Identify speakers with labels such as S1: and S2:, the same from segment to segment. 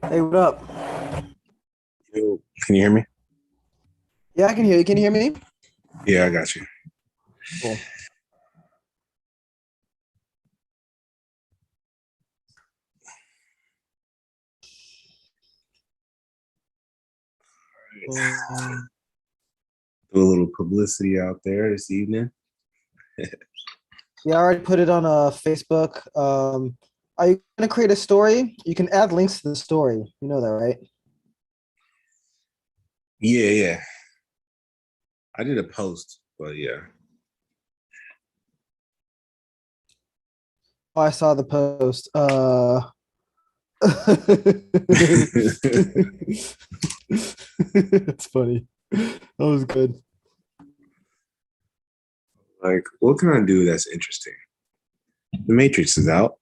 S1: Hey, what up?
S2: Yo, can you hear me?
S1: Yeah, I can hear you. Can you hear me?
S2: Yeah, I got you.
S1: Cool. Um,
S2: Do a little publicity out there this evening.
S1: yeah, I already put it on Facebook. Are you gonna create a story? You can add links to the story. You know that, right?
S2: Yeah. I did a post, but yeah.
S1: Oh, I saw the post. It's funny. That was good.
S2: Like, what can I do that's interesting? The Matrix is out.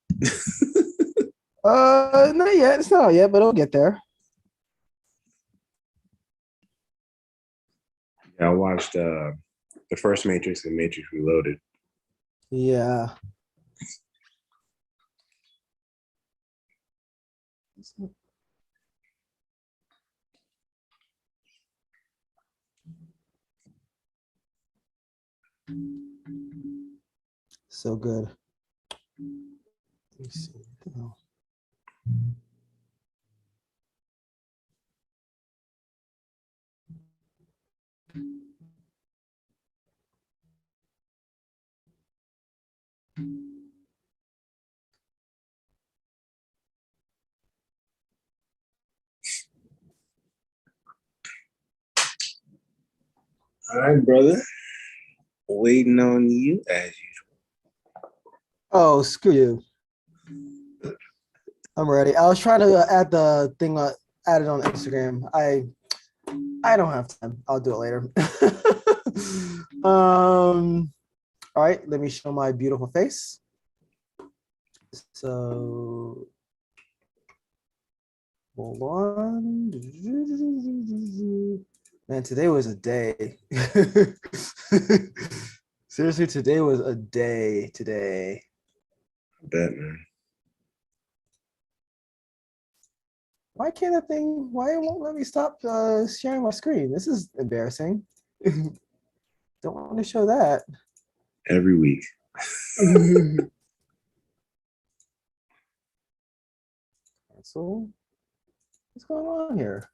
S1: Not yet. It's not out yet, but it'll get there.
S2: Yeah, I watched the first Matrix and Matrix Reloaded.
S1: Yeah. So good. Let me see. Oh.
S2: All right, brother. Waiting on you as
S1: Oh, screw you. I'm ready. I was trying to add the thing added on Instagram. I don't have time. I'll do it later. All right, let me show my beautiful face. So hold on. Man, today was a day. Seriously, today was a day today.
S2: I bet, man.
S1: Why can't that thing, why it won't let me stop sharing my screen? This is embarrassing. Don't want to show that.
S2: Every week.
S1: So what's going on here?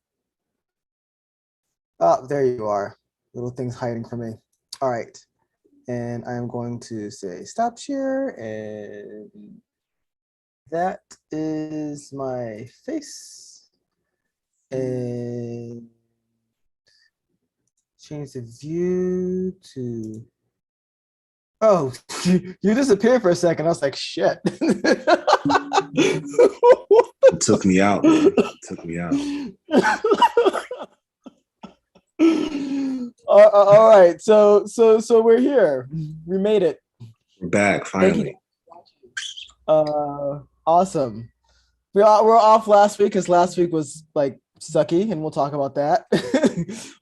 S1: Oh, there you are. Little things hiding from me. All right. And I'm going to say stop share. And that is my face. And change the view to. Oh, you disappeared for a second. I was like, shit.
S2: It took me out, man. It took me out.
S1: All right, so we're here. We made it.
S2: We're back
S1: Thank you.
S2: finally.
S1: Awesome. We're off last week because last week was like sucky, and we'll talk about that.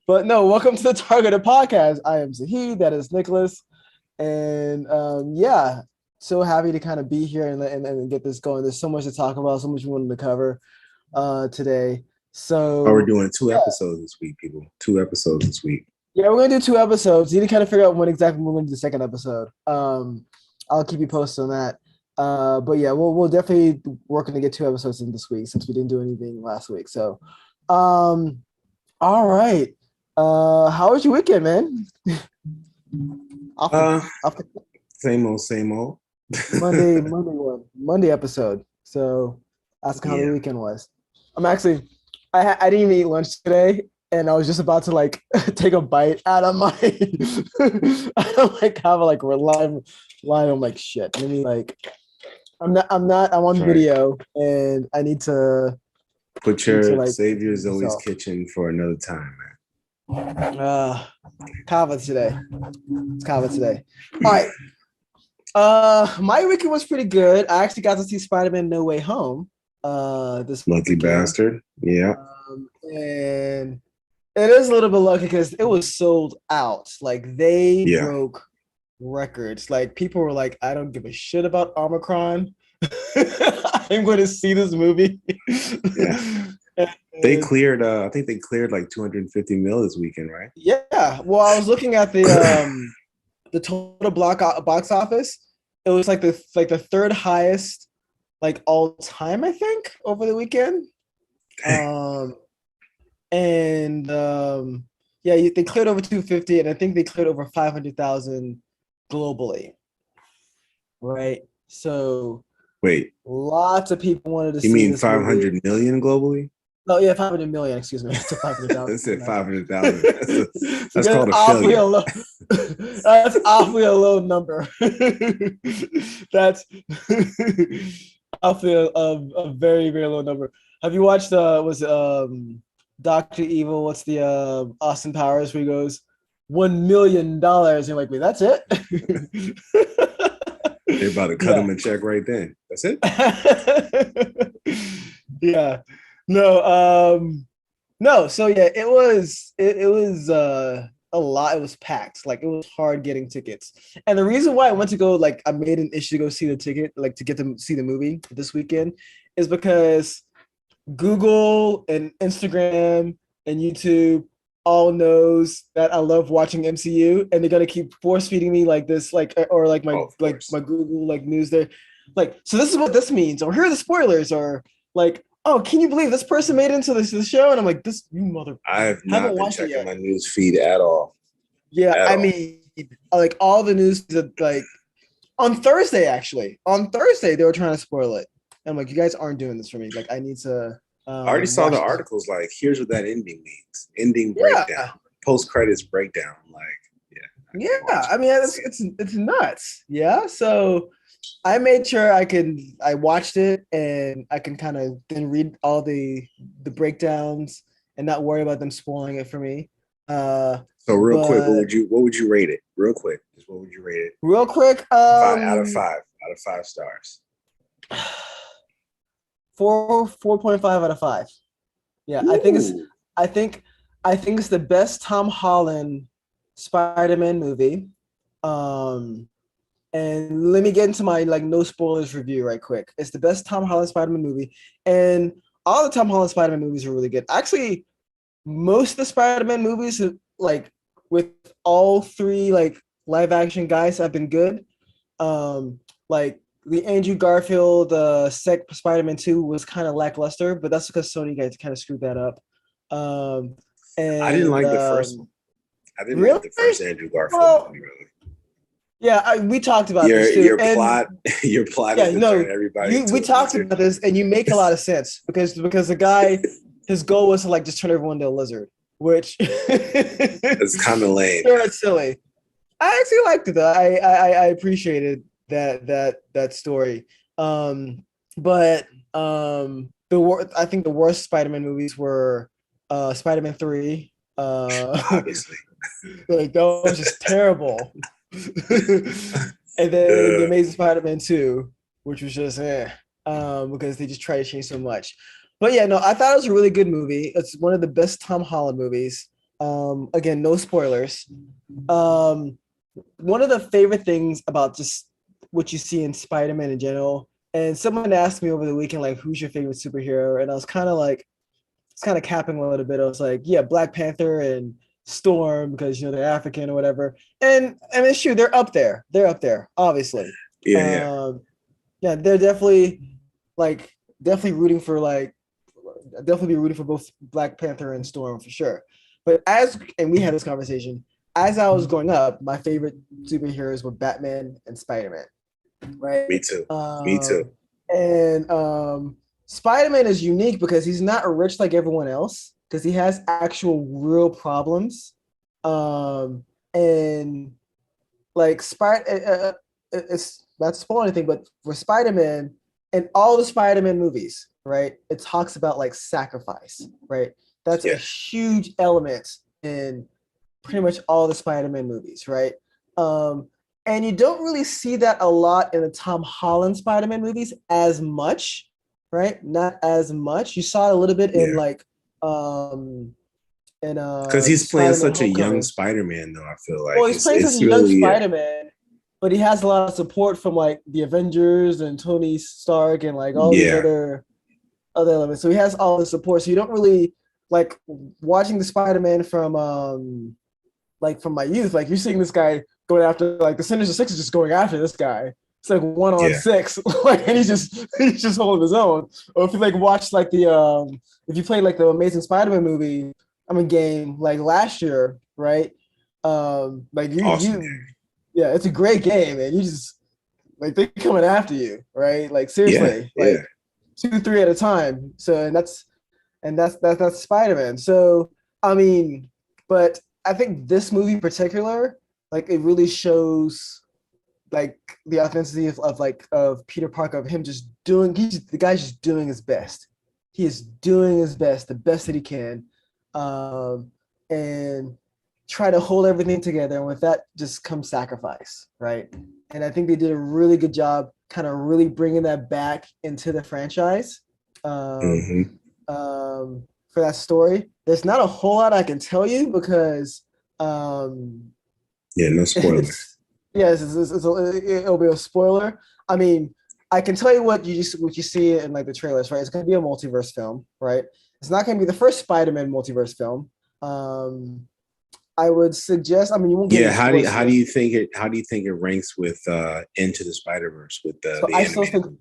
S1: But no, welcome to the Targeted Podcast. I am Zahid. That is Nicholas, and yeah, so happy to kind of be here and get this going. There's so much to talk about, so much we wanted to cover today.
S2: Oh, we're
S1: So
S2: doing two episodes this week, people. Two episodes this week.
S1: yeah, we're gonna do two episodes. You need to kind of figure out when exactly we're gonna do the second episode. I'll keep you posted on that. But yeah, we'll definitely working to get two episodes in this week since we didn't do anything last week. So, all right. How was your weekend, man? off the,
S2: Uh,
S1: off the
S2: same old, same old.
S1: Monday episode. So ask how the
S2: Yeah.
S1: weekend was. I'm actually, I didn't even eat lunch today, and I was just about to like take a bite out of my, I don't like have a like line. I'm like shit. Let me like, I'm on
S2: Right.
S1: video, and I need to
S2: Put your save your Zoe's
S1: myself.
S2: kitchen for another time,
S1: Uh, Kava today. It's Kava today. All right. My weekend was pretty good. I actually got to see Spiderman No Way Home this
S2: Lucky
S1: weekend.
S2: bastard. Yeah.
S1: And it is a little bit lucky because it was sold out. Like they
S2: Yeah.
S1: broke records. Like people were like, I don't give a shit about Omicron. I'm going to see this movie.
S2: Yeah. They cleared. I think they cleared like 250 mil this weekend, right?
S1: Yeah. Well, I was looking at the total box office. It was like the third highest like all time, I think, over the weekend.
S2: Dang.
S1: And yeah, they cleared over 250, and I think they cleared over 500,000 globally. Right. So
S2: Wait,
S1: lots of people wanted to
S2: you
S1: see
S2: mean
S1: this movie.
S2: 500 million globally?
S1: Oh yeah, 500 million. Excuse me, to 500,000.
S2: I said 500,000. That's
S1: That's
S2: called a
S1: awfully
S2: failure.
S1: a low. That's awfully a low number. That's awfully a very very low number. Have you watched was Doctor Evil? What's the Austin Powers where he goes $1 million? You're like, wait, that's it?
S2: They're about to cut him a check right then. That's it.
S1: Yeah. No, no, so yeah, it was a lot. It was packed. Like it was hard getting tickets. And the reason why I went to go, like I made an issue to go see the ticket, like to get to see the movie this weekend, is because Google and Instagram and YouTube all knows that I love watching MCU, and they're gonna keep force feeding me like this, like or like my Google like news there, like so this is what this means, or here are the spoilers, or like oh can you believe this person made it into this show, and I'm like this you mother
S2: I have
S1: haven't
S2: not been
S1: watched it
S2: checking
S1: yet.
S2: my news feed at all.
S1: Yeah,
S2: At
S1: I
S2: all.
S1: mean like all the news that like on Thursday they were trying to spoil it. And I'm like you guys aren't doing this for me. Like I need to
S2: I already saw the
S1: watch this.
S2: articles like, here's what that ending means. Ending
S1: Yeah.
S2: breakdown. Post credits breakdown. Like, yeah.
S1: Yeah, I mean it's nuts. Yeah, so I made sure I watched it and I can kind of then read all the breakdowns and not worry about them spoiling it for me.
S2: So real quick,
S1: But
S2: what would you rate it? Real quick, just what would you rate it?
S1: real quick,
S2: Five out of five. Out of 5 stars.
S1: 4.5 out of 5. Yeah,
S2: Ooh.
S1: I think I think it's the best Tom Holland Spider-Man movie. Um And let me get into my like no spoilers review right quick. It's the best Tom Holland Spider-Man movie, and all the Tom Holland Spider-Man movies are really good. Actually, most of the Spider-Man movies, like with all three like live action guys, have been good. Like the Andrew Garfield Spider-Man 2 was kind of lackluster, but that's because Sony guys kind of screwed that up. Um,
S2: I didn't
S1: and
S2: like the first one. I didn't
S1: really,
S2: like the first Andrew Garfield
S1: well,
S2: movie, really.
S1: yeah, we talked about
S2: Your
S1: this too.
S2: your
S1: And
S2: plot your plot
S1: yeah,
S2: is to
S1: no,
S2: turn everybody into
S1: we
S2: a
S1: talked
S2: lizard.
S1: about this, and you make a lot of sense because the guy, his goal was to like just turn everyone into a lizard, which
S2: It's kind of lame.
S1: sure it's silly. I actually liked it though. I appreciated that story. But I think the worst Spider-Man movies were Spider-Man 3.
S2: Obviously.
S1: Like that was just terrible. And then the Amazing Spider-Man 2, which was just because they just try to change so much. But yeah, no, I thought it was a really good movie. It's one of the best Tom Holland movies. Again, no spoilers. One of the favorite things about just what you see in Spider-Man in general, and someone asked me over the weekend, like, who's your favorite superhero? And I was kind of like, it's kind of capping a little bit. I was like, yeah, Black Panther and Storm because they're African or whatever. And it's true, they're up there. They're up there, obviously.
S2: Yeah.
S1: Yeah, they're definitely rooting for definitely be rooting for both Black Panther and Storm for sure. But and we had this conversation, as I was growing up, my favorite superheroes were Batman and Spider-Man. Right.
S2: Me too. Me too.
S1: And Spider-Man is unique because he's not rich like everyone else because he has actual real problems. And like it's not to spoil anything, but for Spider-Man and all the Spider-Man movies, right, it talks about like sacrifice, right? That's a huge element in pretty much all the Spider-Man movies, right? And you don't really see that a lot in the Tom Holland Spider-Man movies as much, right? Not as much. You saw it a little bit in like
S2: because he's playing
S1: Spider-Man
S2: such a young
S1: Homecoming.
S2: Spider-Man, though. I feel like
S1: Well, he's playing such a young Spider-Man, but he has a lot of support from like the Avengers and Tony Stark and like all these
S2: Yeah,
S1: other elements. So he has all the support. So you don't really like watching the Spider-Man from my youth. Like you're seeing this guy going after like the Sinister Six is just going after this guy. It's like 1-on-6, like, and he's just holding his own. Or if you like watch like the if you play like the Amazing Spider-Man movie, game like last year, right? Like
S2: awesome.
S1: yeah, it's a great game, and you just like they coming after you, right? Like seriously,
S2: Yeah.
S1: like 2, 3 at a time. So that's Spider-Man. So I mean, but I think this movie in particular, like it really shows like the authenticity of Peter Parker, of him just doing the guy's just doing his best. He is doing his best, the best that he can. And try to hold everything together. And with that just comes sacrifice, right? And I think they did a really good job kind of really bringing that back into the franchise.
S2: Mm-hmm.
S1: For that story. There's not a whole lot I can tell you because
S2: no spoilers.
S1: It'll be a spoiler. I mean, I can tell you what you see in like the trailers, right? It's going to be a multiverse film, right? It's not going to be the first Spider-Man multiverse film. I would suggest. I mean, you won't get.
S2: Yeah, how do you think it ranks with Into the Spider-Verse with the animated movie?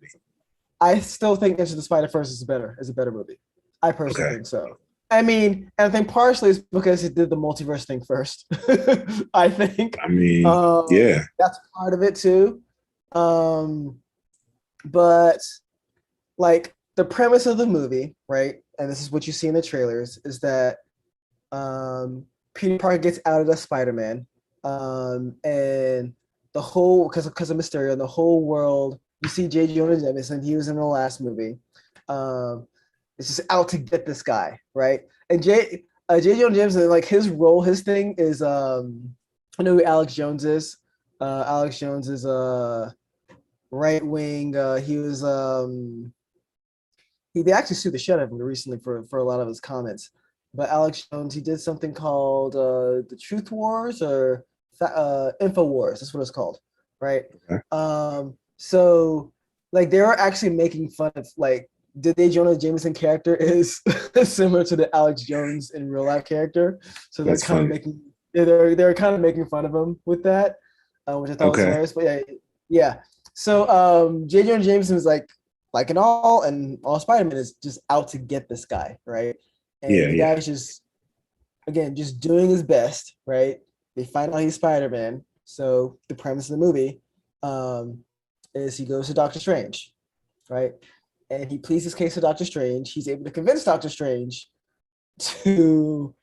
S1: I still think Into the Spider-Verse is a better movie. I personally think so. I mean, and I think partially it's because it did the multiverse thing first. I think.
S2: I mean,
S1: that's part of it too. But like the premise of the movie, right? And this is what you see in the trailers, is that Peter Parker gets out as Spider-Man, and the whole because of Mysterio, and the whole world. You see J. Jonah Jameson, he was in the last movie. It's just out to get this guy, right? And J. Jonah Jameson, like his role, his thing is, I know who Alex Jones is. Alex Jones is right wing. He was they actually sued the shit out of him recently for a lot of his comments. But Alex Jones, he did something called the Truth Wars or Info Wars. That's what it's called, right?
S2: Okay.
S1: So like they are actually making fun of like the J. Jonah Jameson character is similar to the Alex Jones in real life character. So they're kind of making they're kind of making fun of him with that, which I thought was hilarious. But yeah. So J. Jonah Jameson is like in all Spider-Man is just out to get this guy, right? And the guy's just doing his best, right? They find out he's Spider-Man. So the premise of the movie is he goes to Doctor Strange, right? And he pleads his case to Doctor Strange. He's able to convince Doctor Strange to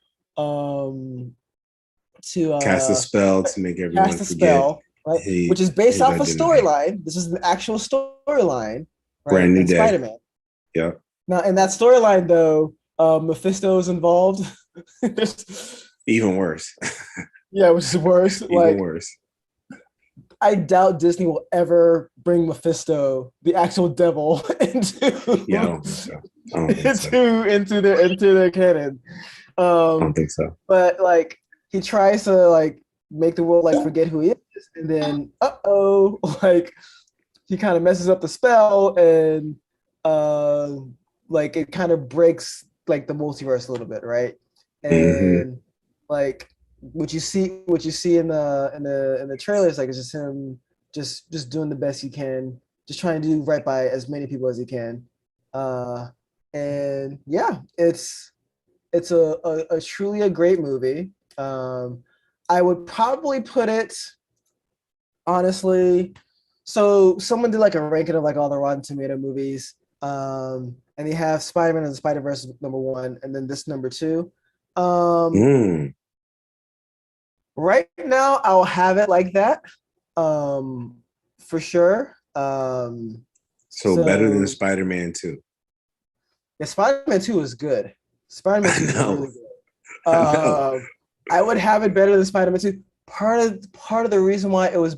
S2: cast a spell to make everyone forget.
S1: Spell, right? Which is based off a storyline. This is an actual storyline, right?
S2: Brand new day.
S1: Spider-Man.
S2: Yeah.
S1: Now, in that storyline, though, Mephisto is involved.
S2: Even worse.
S1: Yeah, which is worse.
S2: Even worse.
S1: I doubt Disney will ever bring Mephisto, the actual devil, into their canon.
S2: I don't think so.
S1: But like he tries to like make the world like forget who he is, and then like he kind of messes up the spell, and like it kind of breaks like the multiverse a little bit, right? And like what you see in the trailers, like it's just him just doing the best he can, just trying to do right by as many people as he can. And yeah, it's a truly a great movie. I would probably put it honestly. So someone did like a ranking of like all the Rotten Tomato movies. And they have Spider-Man and the Spider-Verse #1, and then this #2. Right now, I'll have it like that, for sure.
S2: So better than Spider-Man 2.
S1: Yeah, Spider-Man 2 is good. Spider-Man 2 is really good. I would have it better than Spider-Man 2. Part of the reason why it was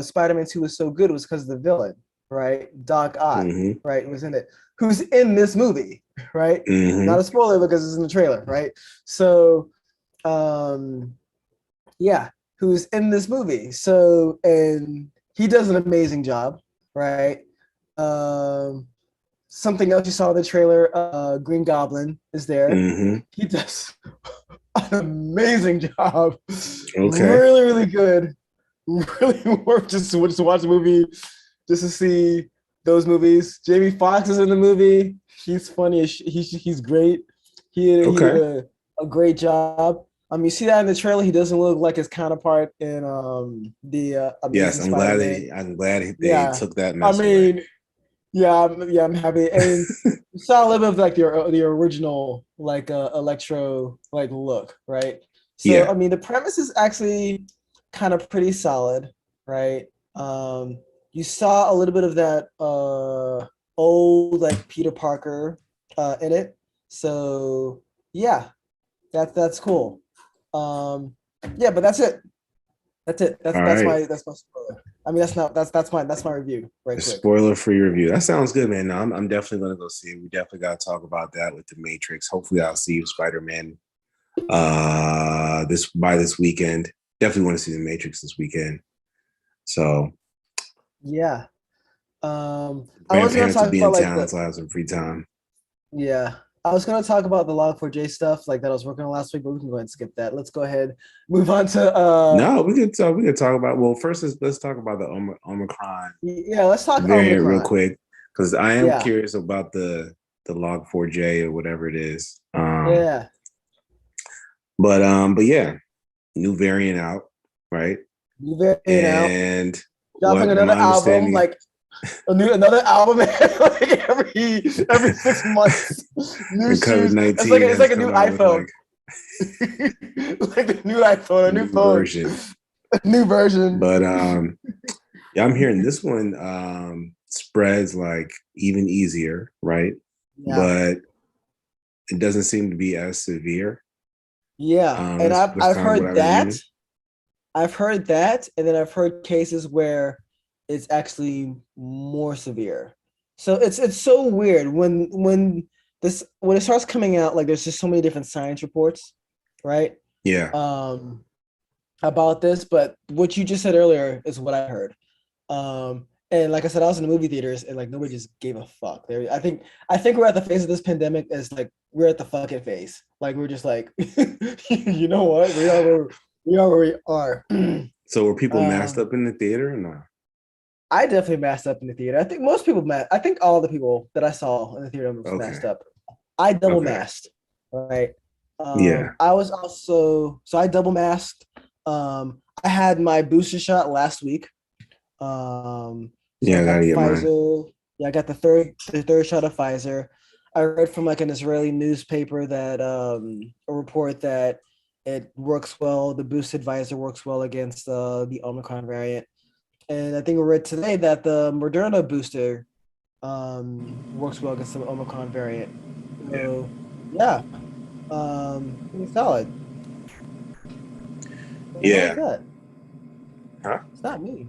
S1: Spider-Man 2 was so good was because of the villain, right? Doc Ock, right, was in it. Who's in this movie, right? Not a spoiler because it's in the trailer, right? So, yeah, who's in this movie. So, and he does an amazing job, right? Um, something else you saw in the trailer, Green Goblin is there.
S2: Mm-hmm.
S1: He does an amazing job.
S2: Okay.
S1: Really, really good. Really worth just to watch the movie, just to see those movies. Jamie Foxx is in the movie. He's funny. He's great. He did
S2: Okay.
S1: a great job. You see that in the trailer. He doesn't look like his counterpart in the
S2: Yes,
S1: Amazing Spider-Man.
S2: I'm glad they
S1: Yeah,
S2: took that
S1: I
S2: mess away.
S1: mean, I'm happy. And you saw a little bit of like the original like electro like look, right? So
S2: Yeah.
S1: I mean, the premise is actually kind of pretty solid, right? You saw a little bit of that old like Peter Parker in it. So yeah, that's cool. Yeah, but that's it. That's it. That's
S2: All
S1: that's
S2: right.
S1: my that's my spoiler. I mean, that's my review, right quick.
S2: Spoiler free review. That sounds good, man. No, I'm definitely gonna go see it. We definitely gotta talk about that with the Matrix. Hopefully I'll see you Spider-Man this weekend. Definitely want to see the Matrix this weekend. So
S1: Yeah. I was gonna
S2: grandparents will
S1: talk
S2: be
S1: about
S2: in
S1: like
S2: town,
S1: the
S2: so I have some free time.
S1: yeah. I was gonna talk about the Log4j stuff like that I was working on last week, but we can go ahead and skip that. Let's go ahead, move on to
S2: No, we could talk about well first let's talk about the Omicron
S1: yeah, let's talk
S2: variant real
S1: Omicron.
S2: quick because I am
S1: Yeah,
S2: curious about the log4j or whatever it is.
S1: yeah.
S2: But yeah, new variant out, right?
S1: New variant out,
S2: And
S1: dropping
S2: what
S1: another
S2: my
S1: album,
S2: understanding,
S1: like another album like every 6 months. New
S2: and COVID
S1: shoes.
S2: 19
S1: It's
S2: has
S1: like a
S2: come
S1: new
S2: out with
S1: iPhone.
S2: like
S1: Like a new iPhone, a new
S2: new
S1: phone,
S2: version.
S1: a new version.
S2: But yeah, I'm hearing this one spreads like even easier, right?
S1: Yeah.
S2: But it doesn't seem to be as severe.
S1: Yeah. And
S2: That's
S1: I've
S2: kind of what
S1: heard
S2: I was
S1: that.
S2: reading.
S1: I've heard that, and then I've heard cases where it's actually more severe. So it's so weird when it starts coming out, like there's just so many different science reports, right?
S2: Yeah.
S1: Um about this, but what you just said earlier is what I heard. And like I said, I was in the movie theaters and like nobody just gave a fuck. I think we're at the phase of this pandemic as like we're at the fucking phase. Like we're just like, you know what? We are where we are.
S2: So were people masked
S1: um,
S2: up in the theater or not?
S1: I definitely masked up in the theater. I think most people I think all the people that I saw in the theater was
S2: Okay.
S1: masked up. I double
S2: Okay.
S1: masked, right?
S2: Yeah.
S1: I was also so I double masked. I had my booster shot last week. So
S2: Yeah,
S1: I
S2: I
S1: got
S2: gotta get mine.
S1: Pfizer. Yeah, I got the third shot of Pfizer. I read from like an Israeli newspaper that a report that it works well. The boosted Pfizer works well against the Omicron variant, and I think I read today that the Moderna booster works well against the Omicron variant.
S2: Yeah.
S1: So yeah, pretty solid. Who was
S2: Yeah.
S1: that?
S2: Huh?
S1: It's not me.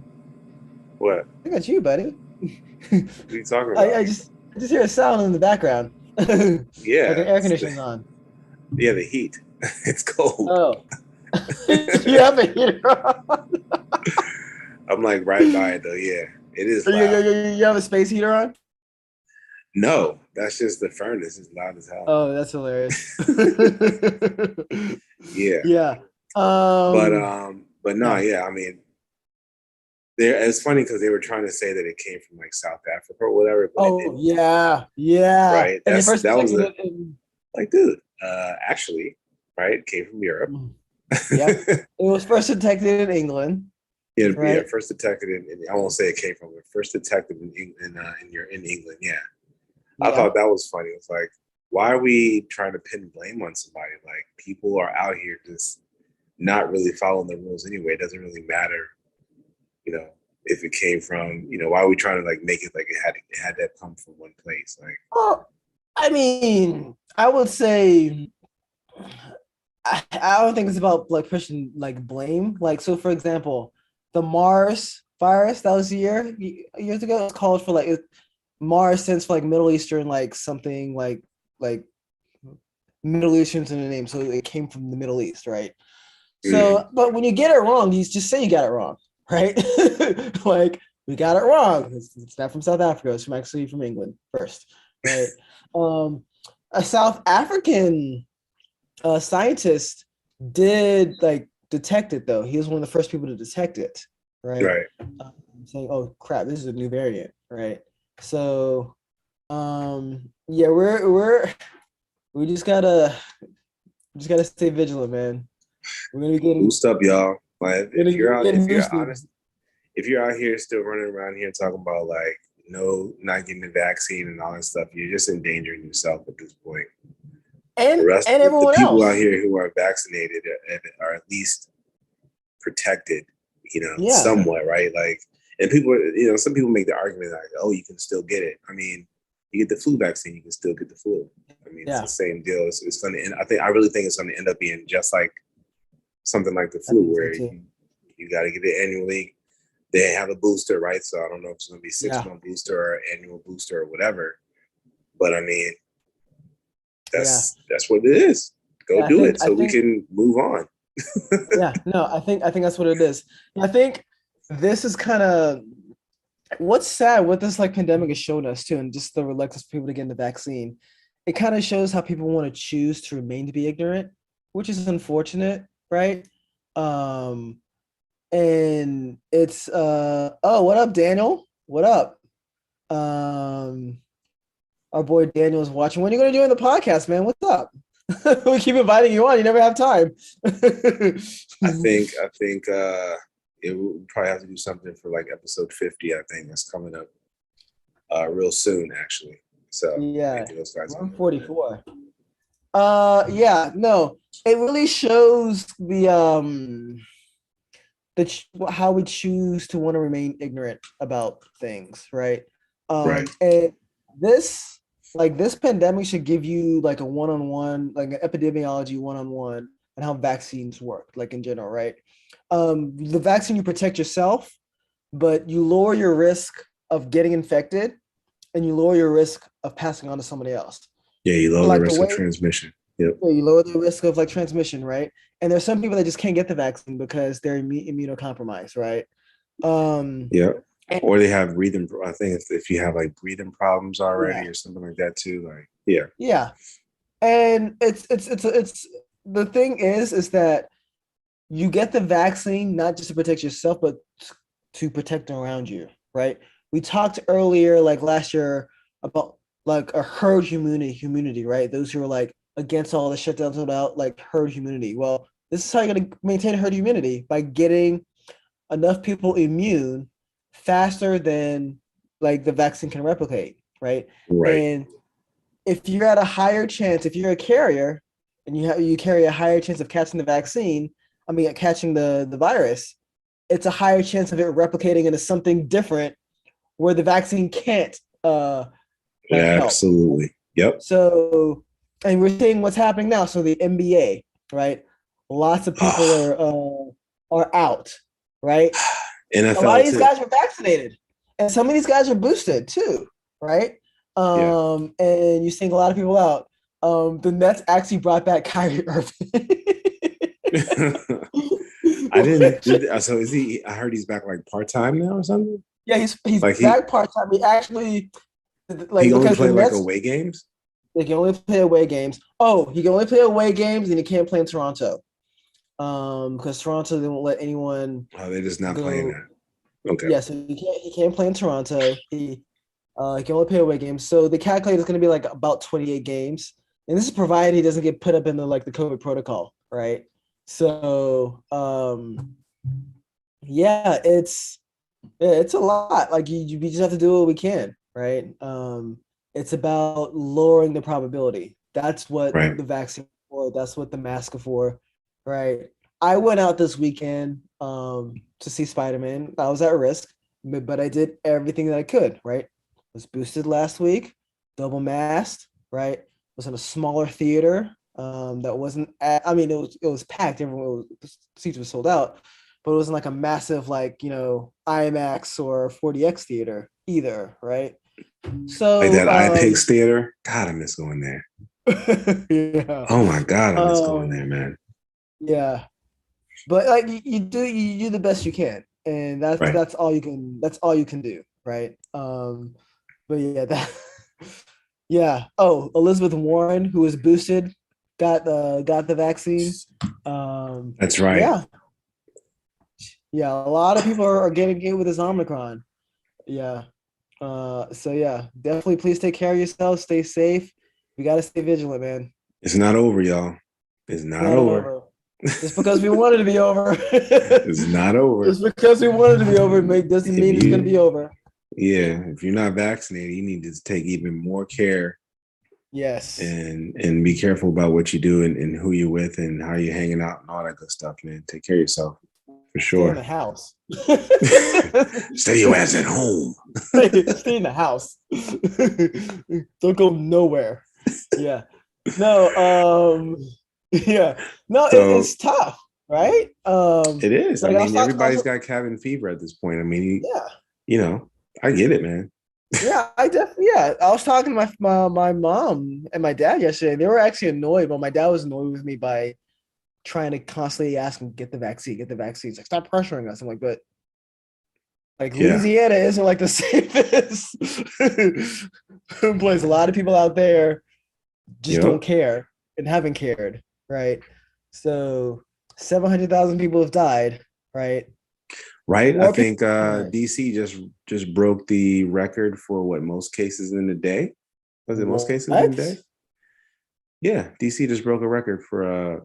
S2: What?
S1: I think it's you, buddy.
S2: What are you talking
S1: I,
S2: about?
S1: I just I just hear a sound in the background, like an
S2: Yeah.
S1: air conditioning's on.
S2: Yeah, the heat. It's cold.
S1: Oh, you have a heater on.
S2: I'm like right by it though. Yeah, it is loud.
S1: You have a space heater on.
S2: No, that's just the furnace. It's loud as hell.
S1: Oh, that's hilarious.
S2: Yeah,
S1: Yeah. Um.
S2: but no,
S1: Yeah.
S2: yeah. I mean, there. It's funny because they were trying to say that it came from like South Africa or whatever, but it
S1: Oh,
S2: didn't.
S1: yeah. Yeah.
S2: Right?
S1: And they first
S2: That was
S1: detected
S2: a
S1: it in.
S2: like, dude. Actually, right? It came from Europe.
S1: Yep. It was first detected in England,
S2: Yeah,
S1: right?
S2: first detected I won't say it came from it. First detected in England. Yeah, I
S1: Yeah.
S2: thought that was funny. It's like, why are we trying to pin blame on somebody? Like, people are out here just not really following the rules anyway. It doesn't really matter, you know, if it came from, why are we trying to like make it like it had to come from one place? Like,
S1: Well, I mean, I would say I don't think it's about like pushing like blame. Like, so for example, the Mars virus that was years ago, it was called for like Mars stands for like Middle Eastern, like something like Middle Eastern's in the name, so it came from the Middle East, right?
S2: mm,
S1: So, but when you get it wrong, you just say you got it wrong, right? Like we got it wrong. It's not from South Africa. It's from England first, right? A South African scientist did like detect it though. He was one of the first people to detect it, right?
S2: Right.
S1: Saying, "Oh crap, this is a new variant," right? So, yeah, we just gotta stay vigilant, man. We're gonna be getting
S2: Boost up, y'all. Like
S1: we're gonna be getting
S2: if you're
S1: boosted.
S2: honest, if you're out here still running around here talking about like no, not getting the vaccine and all that stuff, you're just endangering yourself at this point. The rest,
S1: And
S2: the
S1: everyone
S2: people out
S1: else.
S2: here who are vaccinated are at least protected,
S1: Yeah,
S2: somewhat, right? Like, and people, some people make the argument like, oh, you can still get it. I mean, you get the flu vaccine, you can still get the flu. I mean, it's
S1: yeah.
S2: the same deal. It's going to end. I really think it's going to end up being just like something like the
S1: I
S2: flu,
S1: think so
S2: where
S1: too.
S2: you got to get it annually. They have a booster, right? So I don't know if it's going to be
S1: Yeah,
S2: 6 month booster or annual booster or whatever. But I mean,
S1: yeah,
S2: that's what it is. Go
S1: yeah.
S2: do it
S1: I
S2: so we
S1: think,
S2: can move on.
S1: yeah. No, I think that's what it is. I think this is kind of what's sad. What this like pandemic has shown us too, and just the reluctance for people to get the vaccine. It kind of shows how people want to choose to remain to be ignorant, which is unfortunate, right? Um, and it's oh, what up, Daniel? What up? Um, our boy Daniel is watching. When are you gonna do in the podcast, man? What's up? We keep inviting you on. You never have time.
S2: I think it will probably have to do something for like episode 50. I think that's coming up real soon, actually. So
S1: Yeah,
S2: maybe those guys can
S1: I'm
S2: do it then.
S1: 44. Yeah, no, it really shows how we choose to want to remain ignorant about things, right?
S2: Right.
S1: And this this pandemic should give you like a one-on-one, like an epidemiology one-on-one and how vaccines work, like in general, right? The vaccine you protect yourself, but you lower your risk of getting infected and you lower your risk of passing on to somebody else.
S2: Yeah, you lower the
S1: Like the
S2: risk of
S1: way
S2: transmission. Yep.
S1: yeah, you lower the risk of like transmission, right? And there's some people that just can't get the vaccine because they're immunocompromised, right? Um,
S2: Yep.
S1: and
S2: Or they have breathing. I think if you have like breathing problems already
S1: yeah,
S2: or something like that too. Like, yeah.
S1: yeah, and it's the thing is that you get the vaccine not just to protect yourself, but to protect around you, right? We talked earlier, like last year, about like a herd immunity, right? Those who are like against all the shutdowns about like herd immunity. Well, this is how you're gonna maintain herd immunity by getting enough people immune faster than like the vaccine can replicate, right?
S2: Right.
S1: And if you're at a higher chance, if you're a carrier and you carry a higher chance of catching the vaccine, I mean catching the virus, it's a higher chance of it replicating into something different where the vaccine can't like
S2: Yeah,
S1: help.
S2: absolutely. Yep.
S1: So and we're seeing what's happening now. So the NBA, right? Lots of people are out, right? A lot of
S2: NFL
S1: these
S2: too.
S1: guys are vaccinated, and some of these guys are boosted too, right?
S2: Yeah.
S1: And you're seeing a lot of people out. The Nets actually brought back Kyrie Irving.
S2: I didn't.
S1: Which,
S2: So is he? I heard he's back like part time now or something.
S1: yeah, he's
S2: Like
S1: back part time. He actually
S2: he
S1: like
S2: only
S1: because the
S2: play like
S1: Nets
S2: away games.
S1: they can only play away games. Oh, he can only play away games, and he can't play in Toronto. Because Toronto they won't let anyone
S2: Oh, they're just not playing
S1: go.
S2: that. Okay.
S1: Yeah, so he can't play in Toronto. He can only play away games. So the calculator is going to be like about 28 games, and this is provided he doesn't get put up in the COVID protocol, right? So yeah, it's a lot. Like we just have to do what we can, right? It's about lowering the probability. That's what
S2: Right.
S1: the vaccine for. That's what the mask are for, right? I went out this weekend to see Spiderman. I was at risk, but I did everything that I could, right? Was boosted last week, double masked, right? Was in a smaller theater. That wasn't. I mean, it was packed. Seats were sold out, but it wasn't like a massive IMAX or 4DX theater either, right?
S2: Like that
S1: So
S2: iPix theater. God, I miss going there.
S1: yeah,
S2: Oh my God, I miss going there,
S1: um,
S2: man.
S1: yeah, but like you do the best you can, and
S2: Right.
S1: that's all you can do, right? But yeah, that yeah. Oh, Elizabeth Warren, who was boosted, got the vaccine.
S2: That's right.
S1: Yeah, yeah. A lot of people are getting it with this Omicron. Yeah. So yeah, definitely please take care of yourself. Stay safe. We gotta stay vigilant, man.
S2: It's not over, y'all. It's
S1: It's
S2: not
S1: not
S2: over.
S1: over. Just because we wanted to be over.
S2: It's not over.
S1: Just because we wanted to be over, doesn't
S2: If
S1: mean it's gonna be
S2: you,
S1: over.
S2: yeah, if you're not vaccinated, you need to take even more care
S1: Yes.
S2: and be careful about what you do and who you're with and how you're hanging out and all that good stuff, man. Take care of yourself for
S1: Stay in
S2: sure.
S1: the house.
S2: Stay your ass at home.
S1: Stay in the house. Don't go nowhere. Yeah. No, yeah. No,
S2: So
S1: it's tough, right?
S2: it is. I
S1: Like I was
S2: mean,
S1: talking
S2: everybody's
S1: also,
S2: got cabin fever at this point. I mean,
S1: yeah.
S2: you know, I get it, man.
S1: Yeah, I definitely. Yeah, I was talking to my mom and my dad yesterday. They were actually annoyed, but my dad was annoyed with me by trying to constantly ask him get the vaccine, get the vaccine. He's like, stop pressuring us. I'm like, but like
S2: Yeah.
S1: Louisiana isn't like the safest place. A lot of people out there just don't
S2: Yep.
S1: care and haven't cared, right? So 700,000 people have died, right?
S2: Right. I
S1: More people.
S2: think DC just broke the record for what most cases in a day. Was it most cases in a
S1: What?
S2: day? Yeah, DC just broke a record for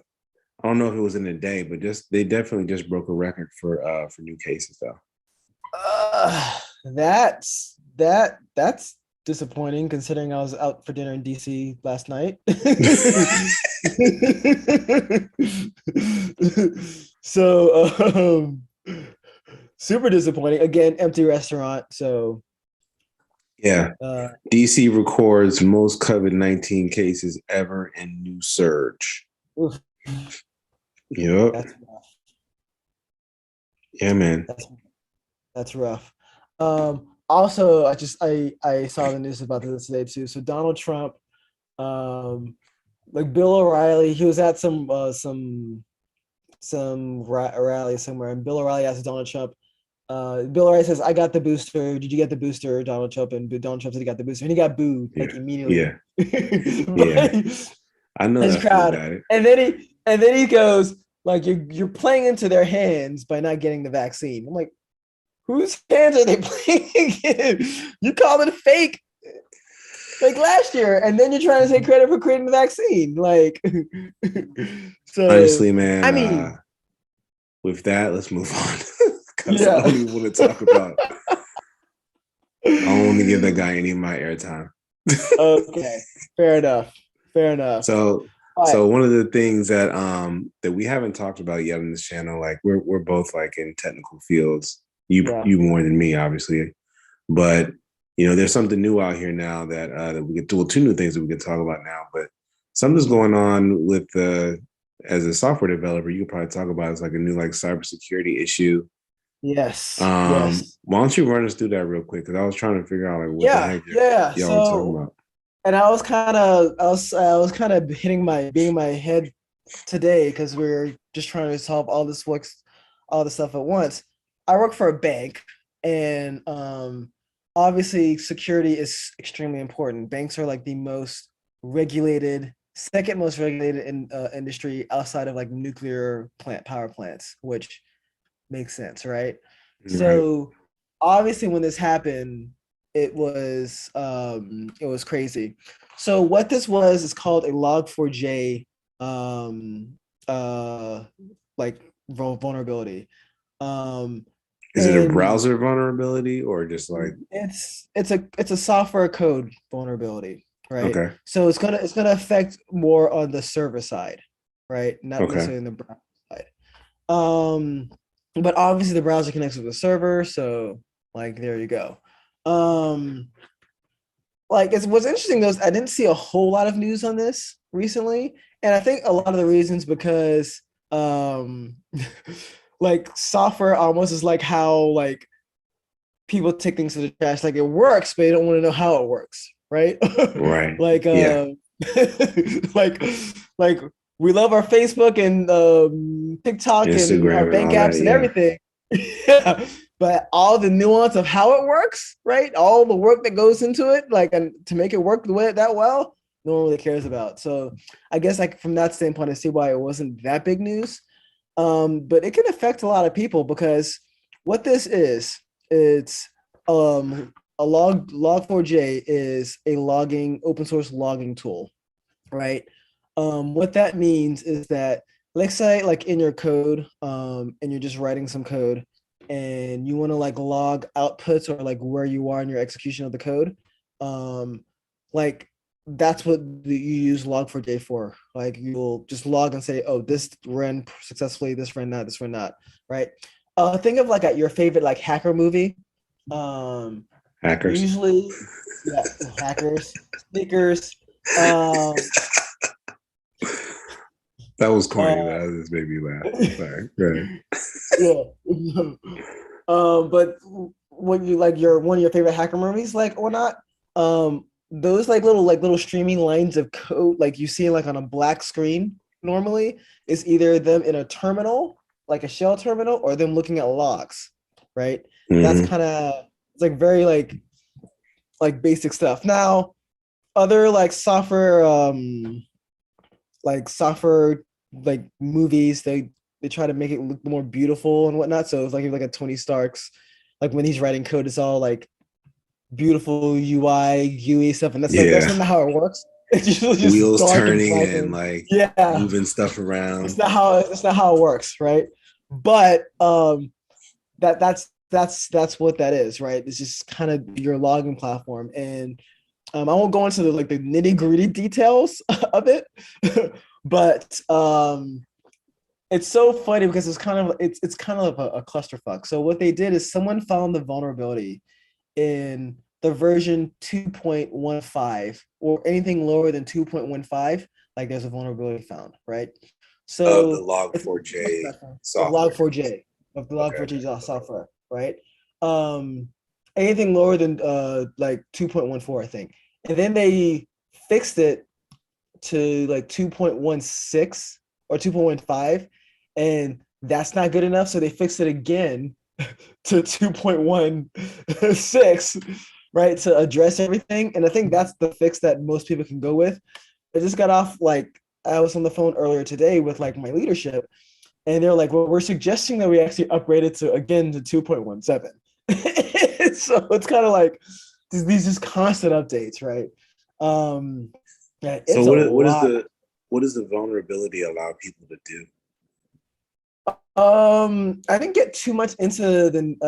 S2: I don't know if it was in a day, but just they definitely just broke a record for new cases though.
S1: That's disappointing considering I was out for dinner in DC last night. So super disappointing. Again, empty restaurant. So
S2: Yeah.
S1: uh
S2: DC records most COVID-19 cases ever in new surge.
S1: oof,
S2: Yep.
S1: that's rough.
S2: Yeah, man.
S1: That's that's rough. Also I saw the news about this today too. So Donald Trump, um like Bill O'Reilly, he was at rally somewhere, and Bill O'Reilly asked Donald Trump. Bill O'Reilly says, "I got the booster. Did you get the booster?" Donald Trump, and Donald Trump said he got the booster, and he got booed like
S2: Yeah.
S1: immediately
S2: Yeah.
S1: by
S2: Yeah. I know
S1: his
S2: that fool
S1: crowd.
S2: got it.
S1: And then he goes like, "You're playing into their hands by not getting the vaccine." I'm like, whose hands are they playing in? You called it fake like last year, and then you're trying to take credit for creating the vaccine. Like, so
S2: Honestly, man,
S1: I mean,
S2: with that, let's move on. Because I
S1: yeah.
S2: don't even want to talk about I don't want to give that guy any of my airtime.
S1: Okay, fair enough. Fair enough.
S2: So
S1: All right.
S2: so one of the things that we haven't talked about yet on this channel, like we're both like in technical fields.
S1: Yeah.
S2: You more than me, obviously. But there's something new out here now that we could do. Well, two new things that we could talk about now. But something's going on with as a software developer, you could probably talk about it's like a new like cybersecurity issue.
S1: Yes. Yes.
S2: Why don't you run us through that real quick? Because I was trying to figure out like what the
S1: Yeah.
S2: heck
S1: Yeah.
S2: y'all were talking
S1: So,
S2: about.
S1: and I was kind of hitting being my head today because we are just trying to solve all this stuff at once. I work for a bank, and obviously security is extremely important. Banks are like the most regulated, second most regulated industry outside of like nuclear power plants, which makes sense, right?
S2: Right.
S1: So obviously when this happened, it was crazy. So what this was is called a log4j um uh like vulnerability. Um
S2: Is it a
S1: and
S2: browser vulnerability or just like
S1: it's a software code vulnerability, right?
S2: okay,
S1: So it's gonna affect more on the server side, right? Not
S2: okay,
S1: necessarily in the browser side. Um, but obviously the browser connects with the server, so like there you go. Um, like what's interesting though is I didn't see a whole lot of news on this recently, and I think a lot of the reasons because um like software almost is like how like people take things to the trash. Like it works, but they don't want to know how it works, right?
S2: right,
S1: Like
S2: yeah,
S1: like like we love our Facebook and TikTok and our
S2: Instagram and
S1: bank
S2: all that,
S1: apps and
S2: yeah,
S1: everything, Yeah, but all the nuance of how it works, right? All the work that goes into it, like, and to make it work the way that well, no one really cares about. So I guess like from that standpoint, I see why it wasn't that big news. But it can affect a lot of people because what this is, it's a log4j is a logging open source logging tool, right? What that means is that, let's say, like in your code, and you're just writing some code, and you want to like log outputs or like where you are in your execution of the code, like that's what you use log4j for. Like you'll just log and say, oh, this ran successfully, this ran not, this ran not, right? Think of like your favorite like hacker movie. Um,
S2: Hackers.
S1: usually, yeah, hackers, sneakers. Um,
S2: That was corny.
S1: uh,
S2: That just made me laugh. Sorry. Right.
S1: yeah. But when you like your one of your favorite hacker movies, like or not, those like little streaming lines of code, like you see like on a black screen normally, is either them in a terminal, like a shell terminal, or them looking at logs, right? That's
S2: Mm-hmm.
S1: kind of it's like very like basic stuff. Now, other like software like movies, they try to make it look more beautiful and whatnot. So it's like if like a Tony Stark's, like when he's writing code, it's all like beautiful UI, GUI stuff, and that's
S2: Yeah.
S1: not how it works. It's usually just
S2: Wheels
S1: dark and
S2: turning
S1: black
S2: and
S1: and
S2: like
S1: yeah,
S2: moving stuff around.
S1: it's not how it works, right? But that's what that is, right? It's just kind of your logging platform, and I won't go into the like the nitty gritty details of it, but it's so funny because it's kind of a clusterfuck. So what they did is someone found the vulnerability in the version 2.15 or anything lower than 2.15, like there's a vulnerability found, right?
S2: Of the
S1: So it's
S2: Log4j
S1: of
S2: software.
S1: log4j of the
S2: Okay,
S1: log4j
S2: okay.
S1: software, right? Um, anything lower than like 2.14, I think, and then they fixed it to like 2.16 or 2.15, and that's not good enough. So they fixed it again to 2.16, right, to address everything. And I think that's the fix that most people can go with. I just got off like I was on the phone earlier today with like my leadership, and they're like, well, we're suggesting that we actually upgrade it to again to 2.17. So it's kind of like these just constant updates, right? Um, yeah,
S2: So
S1: it's a lot.
S2: what does the vulnerability allow people to do?
S1: I didn't get too much into the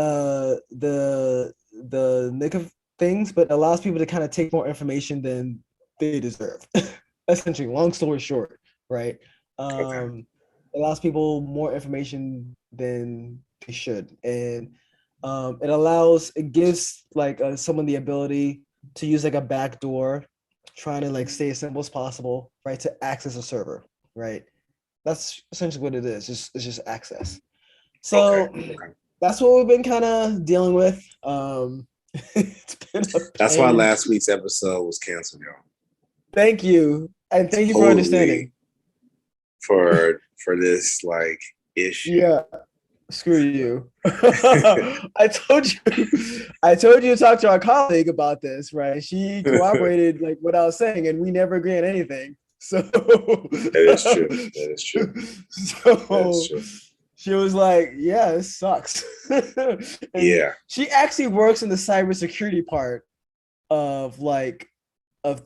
S1: nick of things, but it allows people to kind of take more information than they deserve. Essentially, long story short, right?
S2: Okay.
S1: It allows people more information than they should, and it gives like someone the ability to use like a backdoor, trying to like stay as simple as possible, right, to access a server, right? That's essentially what it is. It's just access.
S2: Okay.
S1: So
S2: Okay.
S1: that's what we've been kind of dealing with. It's been a
S2: That's why
S1: pain.
S2: last week's episode was canceled, y'all.
S1: Thank you, and thank you for
S2: Totally
S1: understanding.
S2: for this like issue.
S1: Yeah, screw you. I told you to talk to our colleague about this, right? She
S2: That
S1: cooperated like what I was saying, and we never agreed on anything. So,
S2: is true. That is true. That is
S1: so
S2: true.
S1: she was like, "Yeah, this sucks," and
S2: Yeah.
S1: she actually works in the cybersecurity part of like of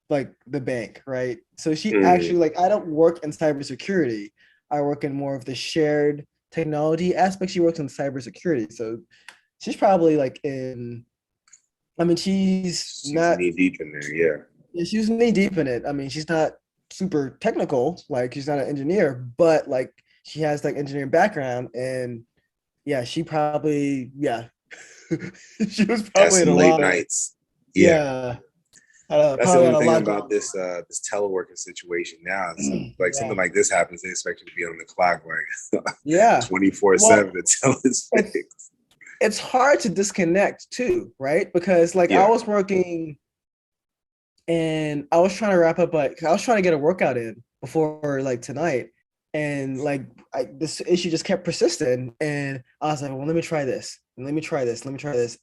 S1: like the bank, right? So she
S2: Mm.
S1: actually like I don't work in cybersecurity. I work in more of the shared technology aspect. She works in cybersecurity, so she's probably like in. I mean, she's
S2: She's
S1: not.
S2: knee deep in there. Yeah.
S1: Yeah, she's knee deep in it. I mean, she's not super technical, like she's not an engineer, but like she has like engineering background, and yeah, she probably she was
S2: Had
S1: probably in a
S2: some late
S1: lot of
S2: nights. Yeah.
S1: yeah,
S2: That's the
S1: probably had
S2: only
S1: a
S2: thing
S1: lot
S2: about
S1: going
S2: this teleworking situation now. It's like
S1: yeah.
S2: something like this happens, they expect you to be on the clock like
S1: Yeah.
S2: 24/7
S1: Well,
S2: until it's
S1: it's
S2: fixed.
S1: it's hard to disconnect too, right? Because like I
S2: Yeah.
S1: was working and I was trying to wrap up, like I was trying to get a workout in before like tonight. and like this issue just kept persisting. And I was like, well, let me try this, and let me try this, let me try this.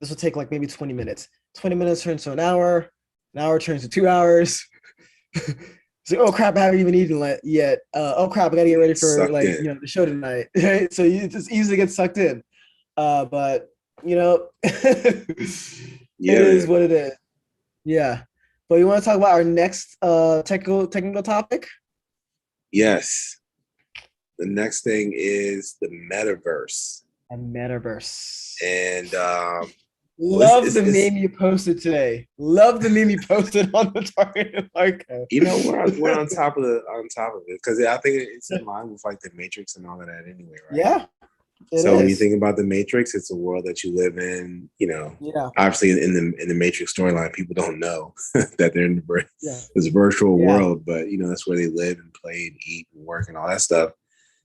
S1: This will take like maybe 20 minutes. 20 minutes turns to an hour turns to 2 hours. It's like, oh crap, I haven't even eaten yet. Oh crap, I gotta get ready for
S2: Sucked
S1: like
S2: in.
S1: the show tonight. Right? So you just easily get sucked in. But it
S2: Yeah,
S1: is
S2: man.
S1: what it is. Yeah. But you want to talk about our next technical topic?
S2: Yes. The next thing is the metaverse.
S1: A metaverse.
S2: And well,
S1: Love the meme you posted today. Love the meme you posted on the Target Market.
S2: we're on top of it because I think it's in line with like the Matrix and all of that anyway, right?
S1: Yeah, it
S2: So when you
S1: is.
S2: think about the Matrix, it's a world that you live in.
S1: Yeah,
S2: Obviously in the Matrix storyline, people don't know that they're in
S1: yeah,
S2: this virtual
S1: yeah,
S2: world, but that's where they live and play and eat and work and all that stuff.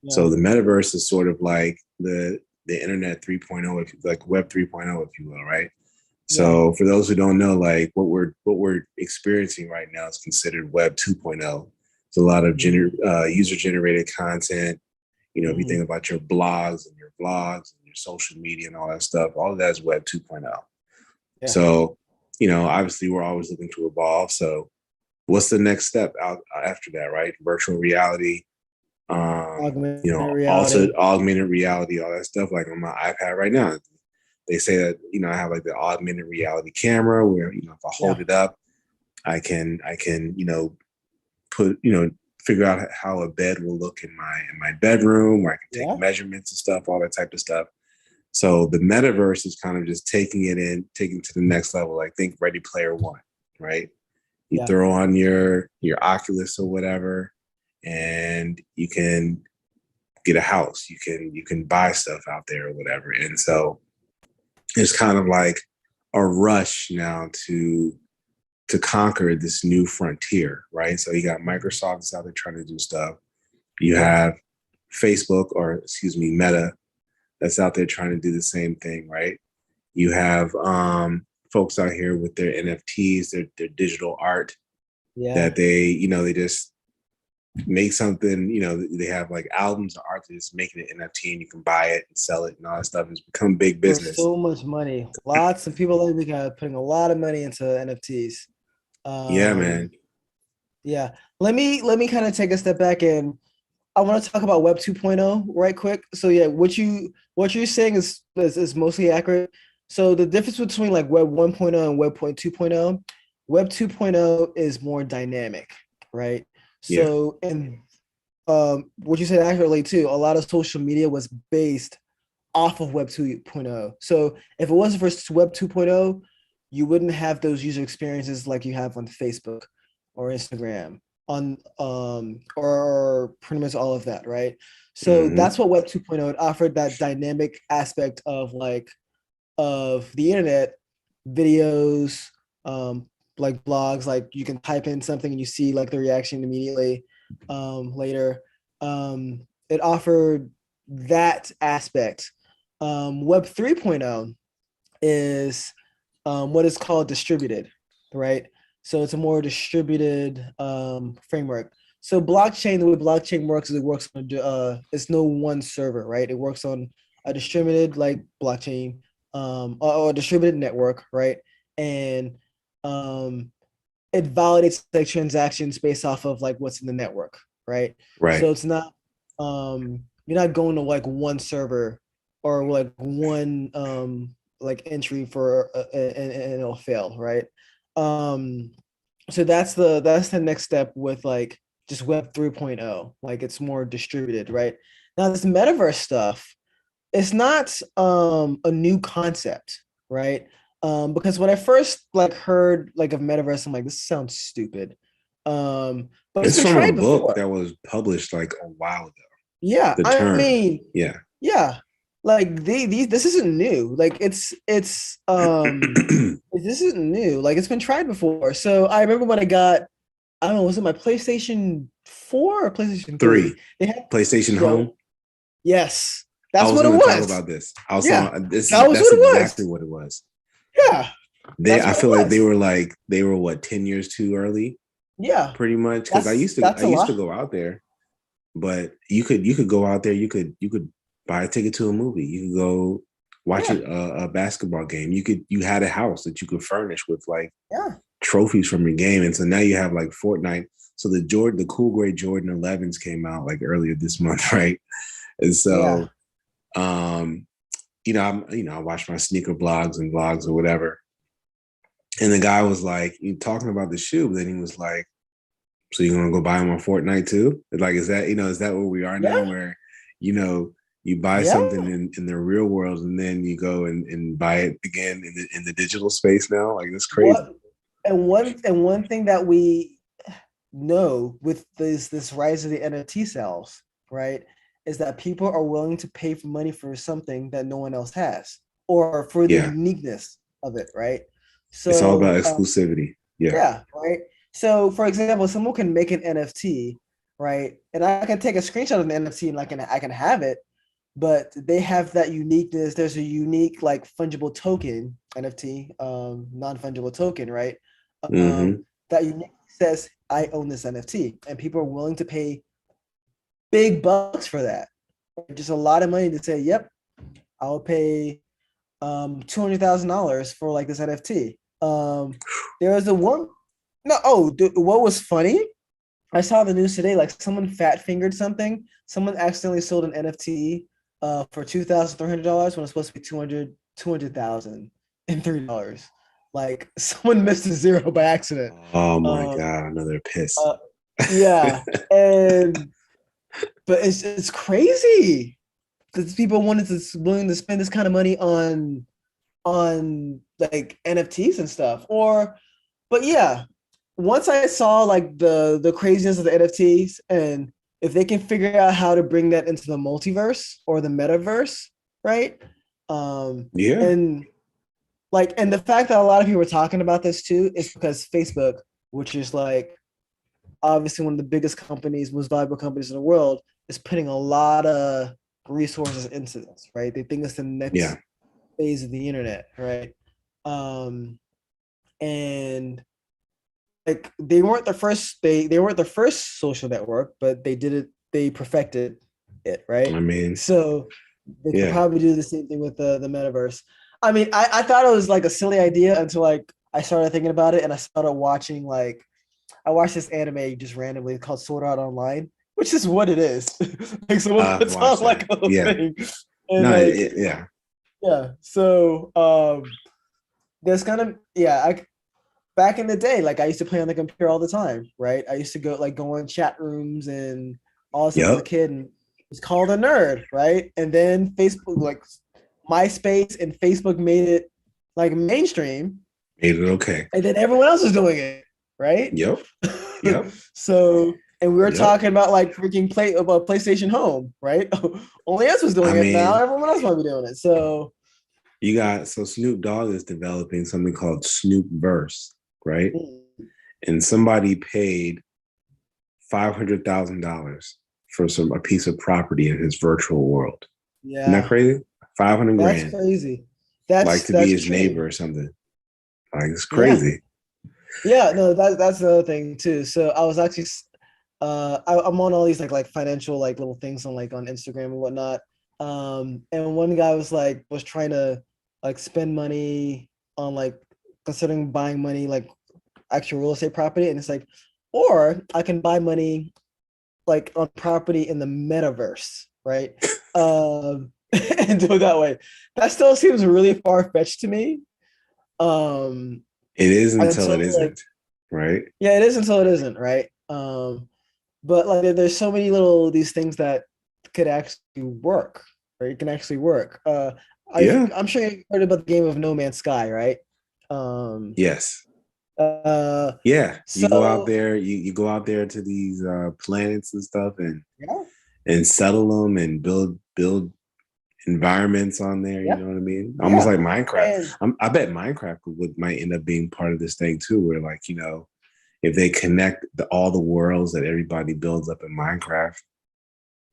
S1: yeah,
S2: So the metaverse is sort of like the internet 3.0, like web 3.0, if you will, right?
S1: yeah.
S2: So for those who don't know, like what we're experiencing right now is considered web 2.0. It's a lot of
S1: Mhm,
S2: user generated content. If you
S1: mhm.
S2: think about your blogs and your vlogs and your social media and all that stuff, all of that is web 2.0.
S1: Yeah.
S2: So, obviously we're always looking to evolve. So what's the next step out after that, right? Virtual reality,
S1: Augmented
S2: also
S1: reality.
S2: augmented reality, all that stuff. Like on my iPad right now, they say that I have like the augmented reality camera where if I
S1: Yeah,
S2: hold it up, I can put figure out how a bed will look in my bedroom, where I can take
S1: yeah,
S2: measurements and stuff, all that type of stuff. So the metaverse is kind of just taking it to the next level. Like think Ready Player One, right? You
S1: yeah.
S2: throw on your Oculus or whatever, and you can get a house. You can buy stuff out there or whatever. And so it's kind of like a rush now to conquer this new frontier, right? So you got Microsoft that's out there trying to do stuff. You
S1: Yeah.
S2: have Facebook, or excuse me, Meta, that's out there trying to do the same thing, right? You have folks out here with their NFTs, their digital art
S1: Yeah.
S2: that they just make something, they have like albums of art that just making an NFT and you can buy it and sell it and all that stuff. It's become big
S1: For
S2: business.
S1: so much money. Lots of people lately are putting a lot of money into NFTs.
S2: Yeah, man.
S1: Yeah. Let me kind of take a step back, and I want to talk about Web 2.0 right quick. So yeah, what you're saying is mostly accurate. So the difference between like Web 1.0 and Web 2.0, Web 2.0 is more dynamic, right?
S2: Yeah.
S1: So and what you said accurately too, a lot of social media was based off of Web 2.0. So if it wasn't for Web 2.0, you wouldn't have those user experiences like you have on Facebook or Instagram on or pretty much all of that, right? So
S2: Mm-hmm.
S1: that's what Web 2.0 it offered, that dynamic aspect of the internet, videos, like blogs, like you can type in something and you see like the reaction immediately later. It offered that aspect. Web 3.0 is what is called distributed, right? So it's a more distributed framework. So blockchain, the way blockchain works is it works on it's no one server, right? It works on a distributed like blockchain, or a distributed network, right? And um, it validates like transactions based off of like what's in the network, right?
S2: Right.
S1: So it's not you're not going to like one server or like one like entry for and it'll fail, right? Um so that's the next step with like just web 3.0, like it's more distributed, right? Now this metaverse stuff, it's not a new concept, right? Because when I first like heard like of metaverse, I'm like, this sounds stupid. But it's
S2: It's
S1: been
S2: from a
S1: tried
S2: book
S1: before.
S2: that was published like a while ago.
S1: Yeah,
S2: The
S1: I
S2: term.
S1: mean,
S2: Yeah.
S1: yeah, like these this isn't new. Like it's this isn't new. Like it's been tried before. So I remember when I got, I don't know, was it my PlayStation 4 or PlayStation 3?
S2: Three.
S1: They had,
S2: PlayStation
S1: yo,
S2: Home.
S1: yes,
S2: I
S1: that's
S2: was
S1: what it
S2: going to talk
S1: was.
S2: about this. I was
S1: Yeah,
S2: on this
S1: that
S2: is
S1: was
S2: that's
S1: what it was.
S2: exactly what it was.
S1: Yeah, that's
S2: I
S1: what it
S2: feel like
S1: was.
S2: they were what 10 years too early,
S1: Yeah,
S2: pretty much. Because I
S1: that's
S2: used to
S1: that's
S2: I
S1: a
S2: used to
S1: lot.
S2: go out there. but you could go out there. You could buy a ticket to a movie. You could go watch
S1: Yeah,
S2: a basketball game. You had a house that you could furnish with like
S1: yeah,
S2: trophies from your game, and so now you have like Fortnite. So the cool gray Jordan 11s came out like earlier this month, right? And
S1: yeah.
S2: so, I watch my sneaker blogs and vlogs or whatever. And the guy was like, you talking about the shoe, but then he was like, so you're gonna go buy them on Fortnite too? Like, is that where we are now?
S1: Yeah,
S2: Where, you know, you buy something
S1: yeah.
S2: in the real world and then you go and buy it again in the digital space now? Like, it's crazy.
S1: What and one thing that we know with this rise of the NFT sales, right, is that people are willing to pay for money for something that no one else has, or for the
S2: Yeah.
S1: uniqueness of it, right?
S2: It's all about
S1: So
S2: exclusivity. Yeah.
S1: yeah, right. So for example, someone can make an NFT, right, and I can take a screenshot of the NFT and I can have it, but they have that uniqueness. There's a unique like fungible token NFT, non-fungible token, right?
S2: Mm-hmm.
S1: That unique says I own this NFT, and people are willing to pay big bucks for that. Just a lot of money to say, yep, I'll pay $200,000 for like this NFT. There was a one. No, what was funny? I saw the news today. Like someone fat fingered something. Someone accidentally sold an NFT for $2,300 when it's supposed to be 200,000 and $3. Like someone missed a zero by accident.
S2: Oh my
S1: Um,
S2: God, another piss.
S1: uh, yeah, and but it's crazy because people willing to spend this kind of money on like NFTs and stuff. But yeah, once I saw like the craziness of the NFTs, and if they can figure out how to bring that into the multiverse or the metaverse, right?
S2: Yeah.
S1: And and the fact that a lot of people are talking about this too is because Facebook, which is like obviously one of the biggest companies, most valuable companies in the world, is putting a lot of resources into this, right? They think it's the
S2: Yeah.
S1: next phase of the internet, right? Um, and like they weren't the first social network, but they perfected it, right?
S2: I mean,
S1: So they could
S2: yeah.
S1: probably do the same thing with the metaverse. I mean, I thought it was like a silly idea until like I started thinking about it and I started watching like I watched this anime just randomly called Sword Art Online, which is what it is. Like someone puts
S2: Watch
S1: on
S2: that.
S1: like a whole
S2: Yeah.
S1: thing. And
S2: No,
S1: like
S2: yeah.
S1: yeah. So there's kind of yeah, I back in the day, like I used to play on the computer all the time, right? I used to go in chat rooms and all this stuff as a
S2: Yep.
S1: kid and was called a nerd, right? And then Facebook, like MySpace and Facebook made it like mainstream,
S2: Made it okay.
S1: and then everyone else was doing it, right?
S2: Yep. Yep.
S1: So, and we were
S2: Yep.
S1: talking about like freaking play about PlayStation Home, right? Only us was
S2: I
S1: doing it. Now
S2: mean,
S1: everyone else might be doing it. So,
S2: so Snoop Dogg is developing something called Snoop Verse, right?
S1: mm,
S2: And somebody paid $500,000 for a piece of property in his virtual world. Isn't that
S1: yeah,
S2: crazy? 500
S1: that's
S2: grand,
S1: crazy.
S2: like to be
S1: That's
S2: his neighbor
S1: true.
S2: or something. Like, it's
S1: Yeah,
S2: crazy.
S1: yeah. No, that's another thing too. So I was actually, I'm on all these like financial like little things on on Instagram and whatnot. And one guy was trying to like spend money on like considering buying money like actual real estate property, and it's like, or I can buy money like on property in the metaverse, right? And do it that way. That still seems really far fetched to me. Um,
S2: It is until
S1: until
S2: it
S1: like
S2: isn't, right?
S1: yeah, it is until it isn't, right? But like there's so many little these things that could actually work, right? It can actually work.
S2: Yeah.
S1: I'm sure you heard about the game of No Man's Sky, right? Um,
S2: Yes.
S1: uh,
S2: Yeah. You go out
S1: so
S2: there, you go out there to these planets and stuff
S1: yeah,
S2: and settle them and build environments on there. You
S1: yeah,
S2: know what I mean? Almost
S1: yeah,
S2: like Minecraft.
S1: and
S2: I bet Minecraft might end up being part of this thing too, where like if they connect all the worlds that everybody builds up in Minecraft,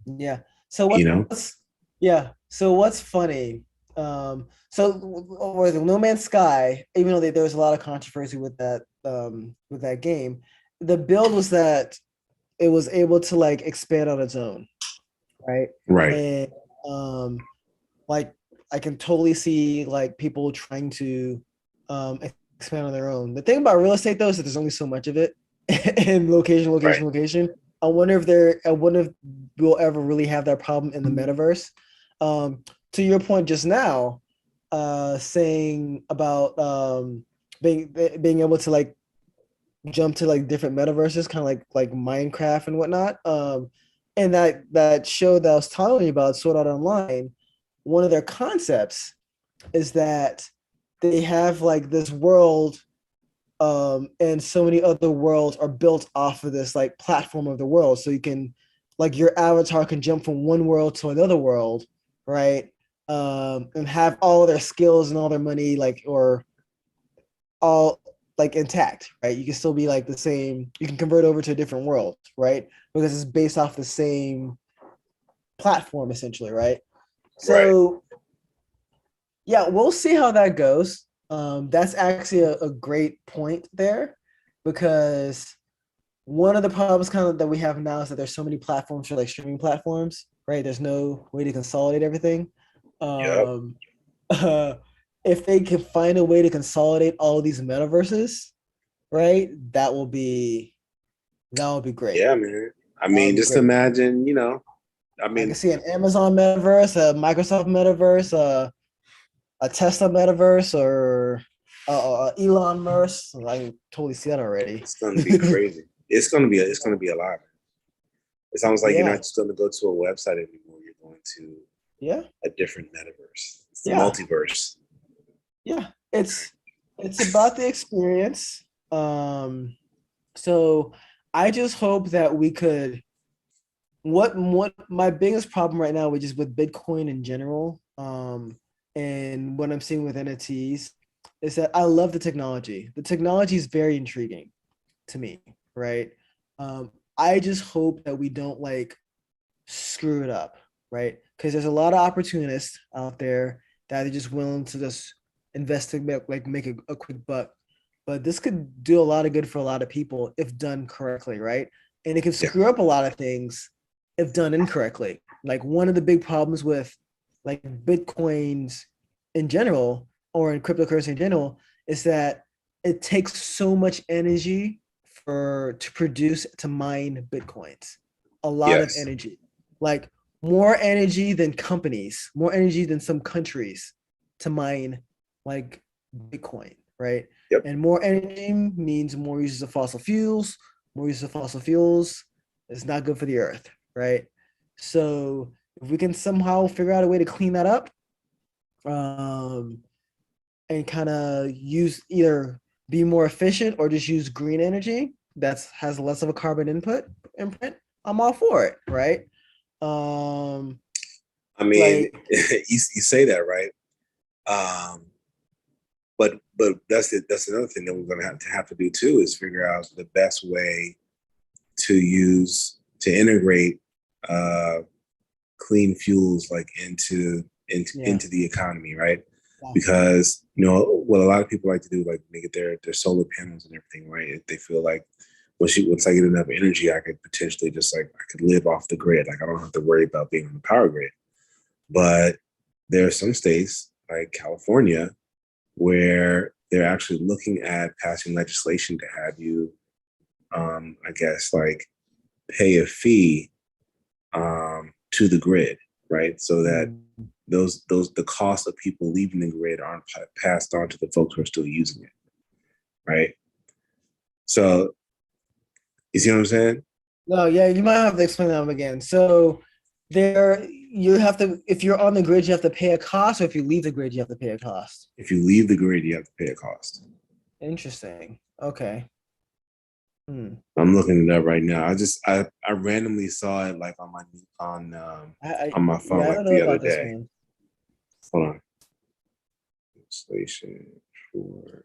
S1: yeah. So
S2: you know?
S1: what's yeah? So what's funny? So with No Man's Sky, even though there was a lot of controversy with that game, the build was that it was able to like expand on its own, right?
S2: Right.
S1: And like I can totally see like people trying to expand on their own. The thing about real estate though is that there's only so much of it, and location,
S2: Right.
S1: location, location. I wonder if we'll ever really have that problem in the metaverse. To your point just now, saying about being able to like jump to like different metaverses, kind of like Minecraft and whatnot. And that show that I was telling you about, Sword Art Online, one of their concepts is that they have like this world, and so many other worlds are built off of this like platform of the world. So you can like your avatar can jump from one world to another world, right? And have all their skills and all their money like or all like intact, right? You can still be like the same. You can convert over to a different world, right? Because it's based off the same platform essentially, right?
S2: Right.
S1: So yeah, we'll see how that goes. That's actually a great point there, because one of the problems kind of that we have now is that there's so many platforms for like streaming platforms, right? There's no way to consolidate everything.
S2: Yep.
S1: Um, uh, if they can find a way to consolidate all of these metaverses, right, that will be great.
S2: Yeah, man. I
S1: That would
S2: mean,
S1: be
S2: just
S1: great.
S2: imagine, I
S1: I can
S2: mean,
S1: see an Amazon metaverse, a Microsoft metaverse, a Tesla metaverse, or Elon verse. I can totally see that already.
S2: it's gonna be crazy. It's gonna be a lot. It sounds like you're
S1: Yeah,
S2: not just gonna go to a website anymore. You're going to
S1: yeah,
S2: a different metaverse. It's the
S1: yeah,
S2: multiverse.
S1: yeah. It's about the experience. So I just hope that we could. What my biggest problem right now, which is with Bitcoin in general, and what I'm seeing with NFTs, is that I love the technology. The technology is very intriguing to me, right? I just hope that we don't like screw it up, right? Because there's a lot of opportunists out there that are just willing to just invest to make a quick buck. But this could do a lot of good for a lot of people if done correctly, right? And it can
S2: Yeah.
S1: screw up a lot of things if done incorrectly. Like one of the big problems with like Bitcoins in general or in cryptocurrency in general is that it takes so much energy for to produce to mine Bitcoins. A lot of
S2: Yes.
S1: energy, like more energy than companies, more energy than some countries to mine like Bitcoin, right?
S2: Yep.
S1: And more energy means more uses of fossil fuels. More use of fossil fuels is not good for the earth, right? So if we can somehow figure out a way to clean that up, um, and kind of use either be more efficient or just use green energy that has less of a carbon imprint, I'm all for it, right? Um,
S2: I mean,
S1: like
S2: you say that, right? Um, but that's another thing that we're gonna have to do too is figure out the best way to integrate uh, clean fuels like
S1: yeah,
S2: into the economy, right?
S1: yeah,
S2: Because what a lot of people like to do, like make it their solar panels and everything, right? They feel like once I get enough energy, I could potentially just like I could live off the grid. Like I don't have to worry about being on the power grid. But there are some states like California where they're actually looking at passing legislation to have you, I guess, like pay a fee to the grid, right? So that
S1: mm,
S2: those the cost of people leaving the grid aren't passed on to the folks who are still using it, right? So you see what I'm saying?
S1: no, yeah, you might have to explain that again. So there, you have to if you're on the grid, you have to pay a cost, or if you leave the grid, you have to pay a cost.
S2: If you leave the grid, you have to pay a cost.
S1: Interesting. Okay. Hmm.
S2: I'm looking it up right now. I randomly saw it like on my phone
S1: Yeah, I don't
S2: like
S1: know
S2: the other
S1: about this
S2: day.
S1: one.
S2: Hold on. Legislation for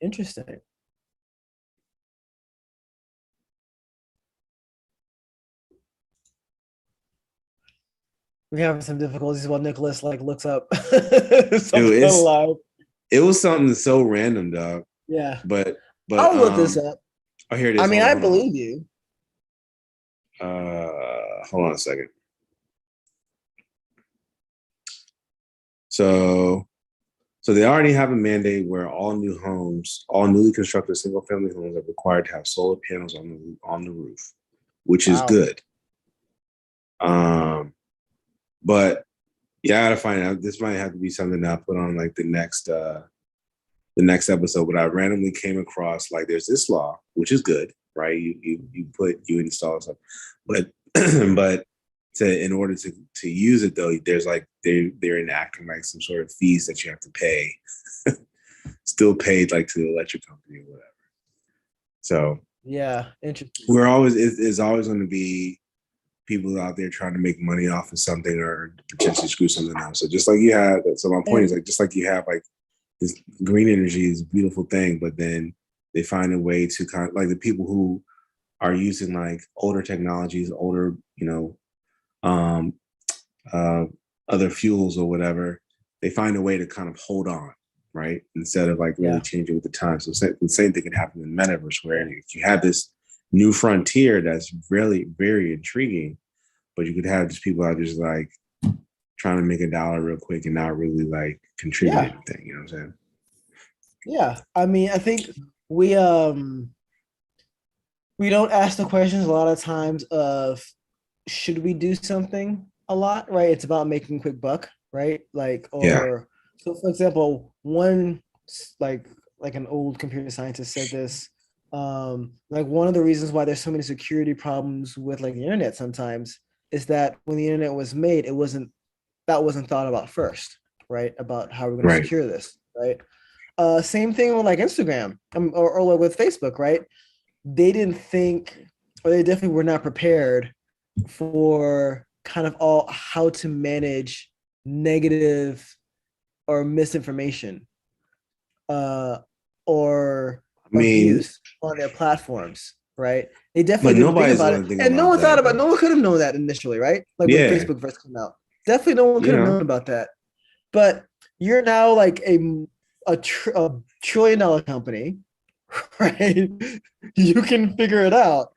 S1: Interesting. We're having some difficulties while Nicholas like looks up
S2: dude,
S1: something alive.
S2: it was something so random, dog.
S1: Yeah,
S2: But
S1: I'll look this up.
S2: oh, here it
S1: I
S2: is.
S1: mean,
S2: Hold on,
S1: I
S2: hold on.
S1: believe you.
S2: Hold on a second. So they already have a mandate where all newly constructed single family homes are required to have solar panels on the roof, which is good. But yeah, I gotta find out. This might have to be something that I put on like the next episode. But I randomly came across like there's this law, which is good, right? You install stuff, but but in order to use it though, there's like they're enacting like some sort of fees that you have to pay, still paid like to the electric company or whatever. So
S1: yeah, interesting.
S2: It's always going to be people out there trying to make money off of something or potentially screw something up. So just like you have, so my point is like just like you have like this green energy is a beautiful thing, but then they find a way to kind of like the people who are using like older technologies, older, other fuels or whatever, they find a way to kind of hold on, right? Instead of like really changing with the times. So the same thing can happen in Metaverse, where if you have this new frontier that's really very intriguing, but you could have just people out just like trying to make $1 real quick and not really like contribute anything. You know what I'm saying?
S1: Yeah, I mean, I think we don't ask the questions a lot of times of should we do something a lot, right? It's about making a quick buck, right? Like, so for example, one like an old computer scientist said this, like one of the reasons why there's so many security problems with like the internet sometimes is that when the internet was made, that wasn't thought about first, right? About how we're going to secure this, right? Same thing with like Instagram or like with Facebook, right? They didn't think, or they definitely were not prepared for kind of all how to manage negative or misinformation or abuse on their platforms, right? They definitely didn't think about it, and no one thought about. No one could have known that initially, right? Like when Facebook first came out, definitely no one could have known about that. But you're now like a $1 trillion company, right? You can figure it out.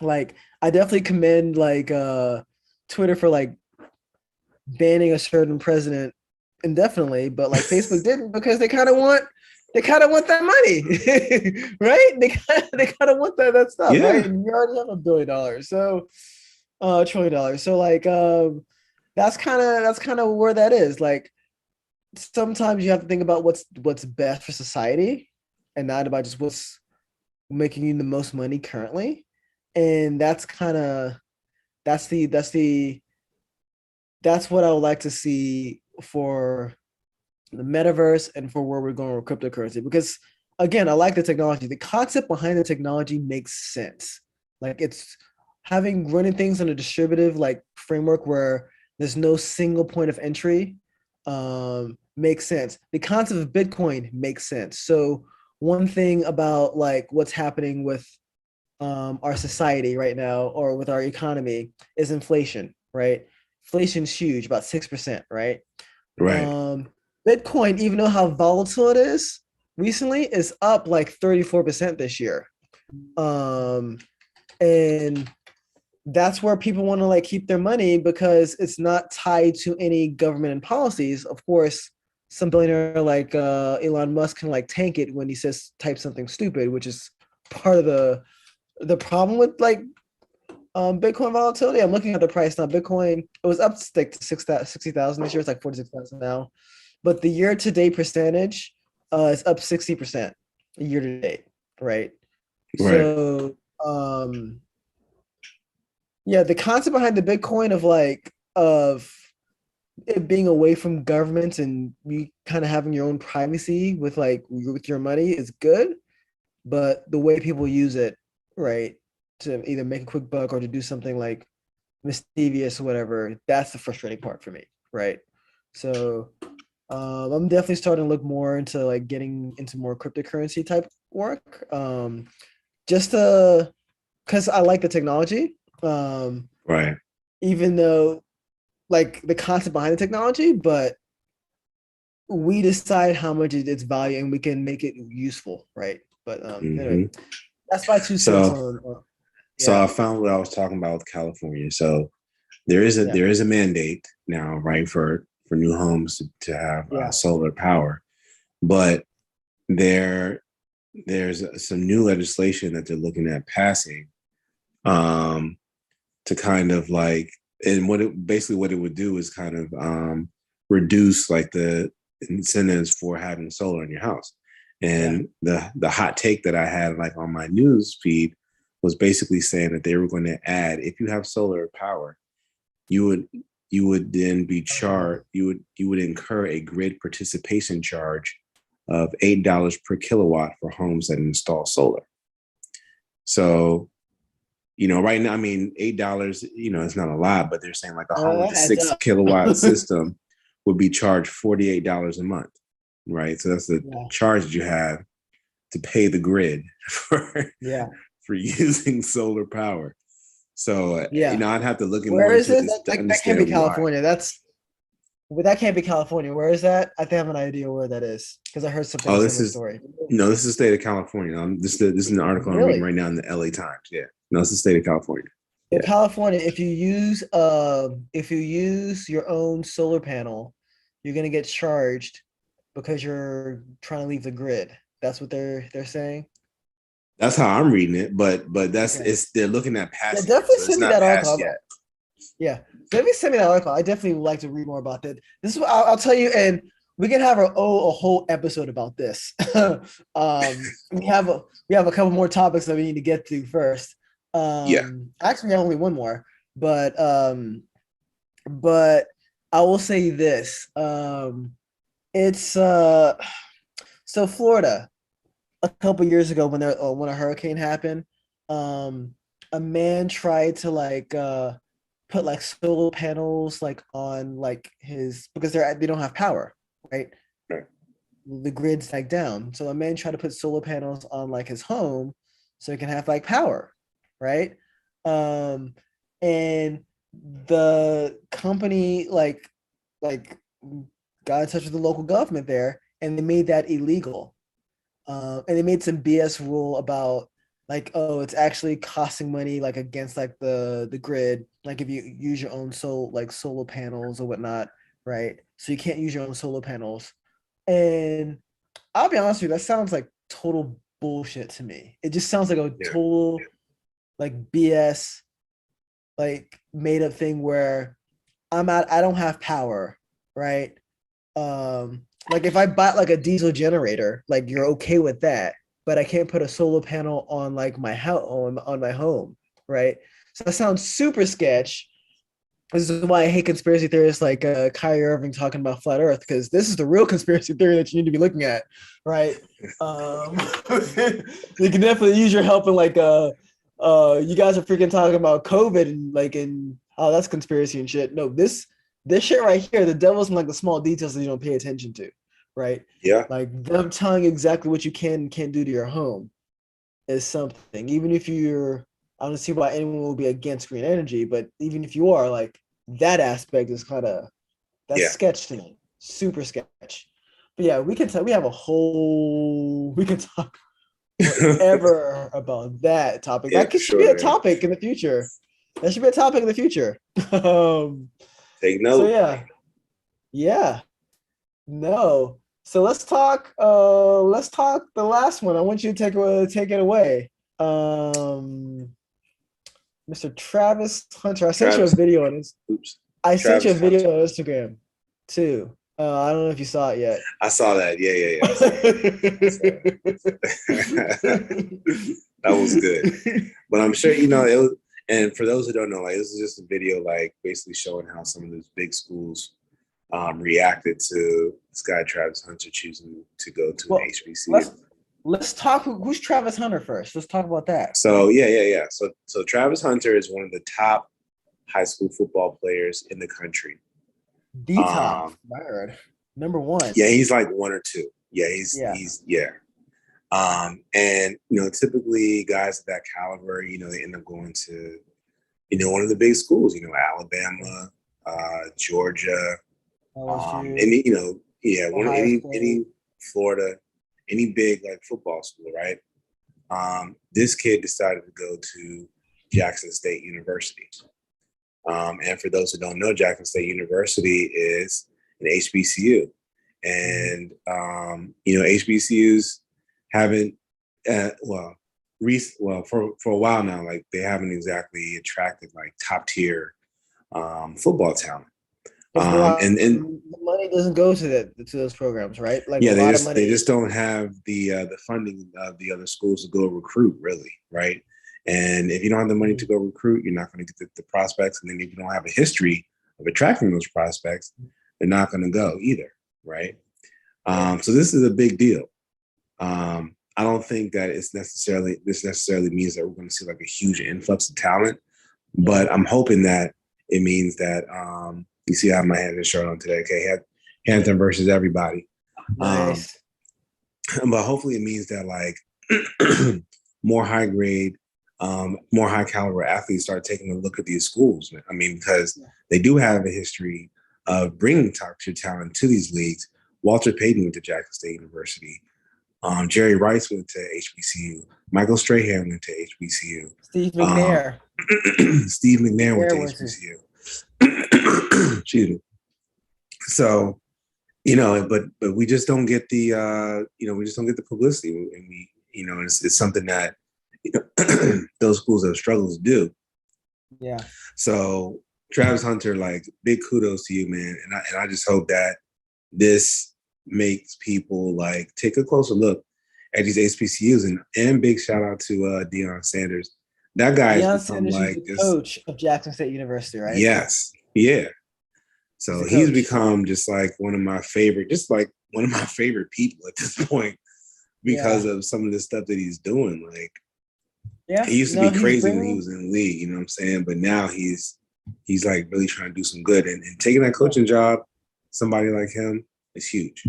S1: Like I definitely commend like Twitter for like banning a certain president indefinitely, but like Facebook didn't because they kind of want that money, right? They kind of want that stuff, right? And you already have $1 billion, so $1 trillion. So like that's kind of where that is. Like sometimes you have to think about what's best for society and not about just what's making you the most money currently. And that's what I would like to see for the metaverse and for where we're going with cryptocurrency. Because again, I like the technology. The concept behind the technology makes sense. Like it's running things on a distributive like framework where there's no single point of entry makes sense. The concept of Bitcoin makes sense. So one thing about like what's happening with our society right now or with our economy is inflation, right? Inflation's huge, about 6%, right?
S2: Right.
S1: Bitcoin, even though how volatile it is recently, is up like 34% this year. And that's where people want to like keep their money because it's not tied to any government and policies. Of course, some billionaire like Elon Musk can like tank it when he type something stupid, which is part of the problem with like Bitcoin volatility. I'm looking at the price now. Bitcoin, it was up to 60,000 this year. It's like 46,000 now, but the year to date percentage is up 60% year to date, right? So yeah, the concept behind the Bitcoin of it being away from governments and you kind of having your own privacy with your money is good, but the way people use it, right, to either make a quick buck or to do something like mischievous or whatever, that's the frustrating part for me, right? So I'm definitely starting to look more into like getting into more cryptocurrency type work, just because I like the technology, even though like the concept behind the technology, but we decide how much its value and we can make it useful, right? But anyway, that's my 2 cents on.
S2: So I found what I was talking about with California. So there is a mandate now, right, for new homes to have solar power, but there's some new legislation that they're looking at passing to kind of like, and what it would do is kind of reduce like the incentives for having solar in your house. And the hot take that I had like on my news feed was basically saying that they were going to add, if you have solar power, you would then be charged, you would incur a grid participation charge of $8 per kilowatt for homes that install solar. So, right now, I mean, $8, it's not a lot, but they're saying like a home with a 6 kilowatt system would be charged $48 a month, right? So that's the charge that you have to pay the grid for using solar power. So, I'd have to look at more into this to understand
S1: that can't be California. That can't be California. Where is that? I think I have an idea where that is because I heard something.
S2: This is story. No, this is the state of California. This is an article I'm reading right now in the LA Times. Yeah, no, it's the state of California.
S1: In California, if you use your own solar panel, you're gonna get charged because you're trying to leave the grid. That's what they're saying.
S2: That's how I'm reading it, but they're looking at passing.
S1: Definitely send me that article. Yeah, definitely send me that article. I definitely would like to read more about that. This is what I'll tell you, and we can have a whole episode about this. We have a couple more topics that we need to get to first. Actually, we have only one more, but I will say this. It's so Florida. A couple years ago, when a hurricane happened, a man tried to put like solar panels like on like his, because they don't have power, right? The grid's like down. So a man tried to put solar panels on like his home so he can have like power, right? And the company like got in touch with the local government there, and they made that illegal. And they made some BS rule about like, oh, it's actually costing money like against like the grid, like if you use your own solar panels or whatnot, right? So you can't use your own solar panels. And I'll be honest with you, that sounds like total bullshit to me. It just sounds like a total like BS, like made up thing where I don't have power, right? Like if I bought like a diesel generator, like you're okay with that, but I can't put a solar panel on like my house on my home, right? So that sounds super sketch. This is why I hate conspiracy theorists like Kyrie Irving talking about flat Earth, because this is the real conspiracy theory that you need to be looking at, right? You can definitely use your help in like you guys are freaking talking about COVID and oh, that's conspiracy and shit. No, this shit right here, the devil's in like the small details that you don't pay attention to, right?
S2: Yeah.
S1: Like them telling you exactly what you can and can't do to your home is something. Even if I don't see why anyone will be against green energy, but even if you are, like that aspect is kind of sketch to me, super sketch. But yeah, we can talk forever about that topic. That should be a topic in the future. That should be a topic in the future.
S2: Take note.
S1: So yeah. No. So let's talk the last one. I want you to take it away. Mr. Travis Hunter. I sent you a video on his. I sent you a video on Instagram too. I don't know if you saw it yet.
S2: I saw that. Yeah. That was good. But I'm sure it was, and for those who don't know, like this is just a video like basically showing how some of those big schools reacted to this guy Travis Hunter choosing to go to an HBCU.
S1: Let's talk. Who's Travis Hunter first? Let's talk about that.
S2: So yeah. So Travis Hunter is one of the top high school football players in the country.
S1: The top, number one.
S2: Yeah, he's like one or two. Yeah, he's. And typically guys of that caliber, they end up going to, one of the big schools. Alabama, Georgia, any Florida, any big like football school, right? This kid decided to go to Jackson State University. And for those who don't know, Jackson State University is an HBCU. And, HBCUs haven't, for a while now, like they haven't exactly attracted like top tier football talent.
S1: And the money doesn't go to those programs, right? Like
S2: yeah, they just don't have the funding of the other schools to go recruit, really, right? And if you don't have the money to go recruit, you're not going to get the prospects. And then if you don't have a history of attracting those prospects, they're not going to go either, right? So this is a big deal. I don't think that this necessarily means that we're going to see like a huge influx of talent, but I'm hoping that it means that you see I have my Hampton shirt on today. Okay, Hampton versus everybody.
S1: Nice.
S2: But hopefully it means that like more high grade, more high caliber athletes start taking a look at these schools. I mean, because they do have a history of bringing top tier talent to these leagues. Walter Payton went to Jackson State University. Jerry Rice went to HBCU. Michael Strahan went to HBCU.
S1: Steve McNair.
S2: Steve McNair went to HBCU. Excuse me. So, but we just don't get the publicity, and it's something that those schools have struggled to do.
S1: Yeah.
S2: So Travis Hunter, like, big kudos to you, man, and I just hope that this makes people like take a closer look at these HBCUs, and big shout out to Deion Sanders. That guy has become like
S1: the coach of Jackson State University, right?
S2: Yes, yeah. So he's become just like one of my favorite people at this point because of some of the stuff that he's doing. Like, he used to be crazy when he was in the league, you know what I'm saying? But now he's like really trying to do some good, and taking that coaching job, somebody like him, is huge.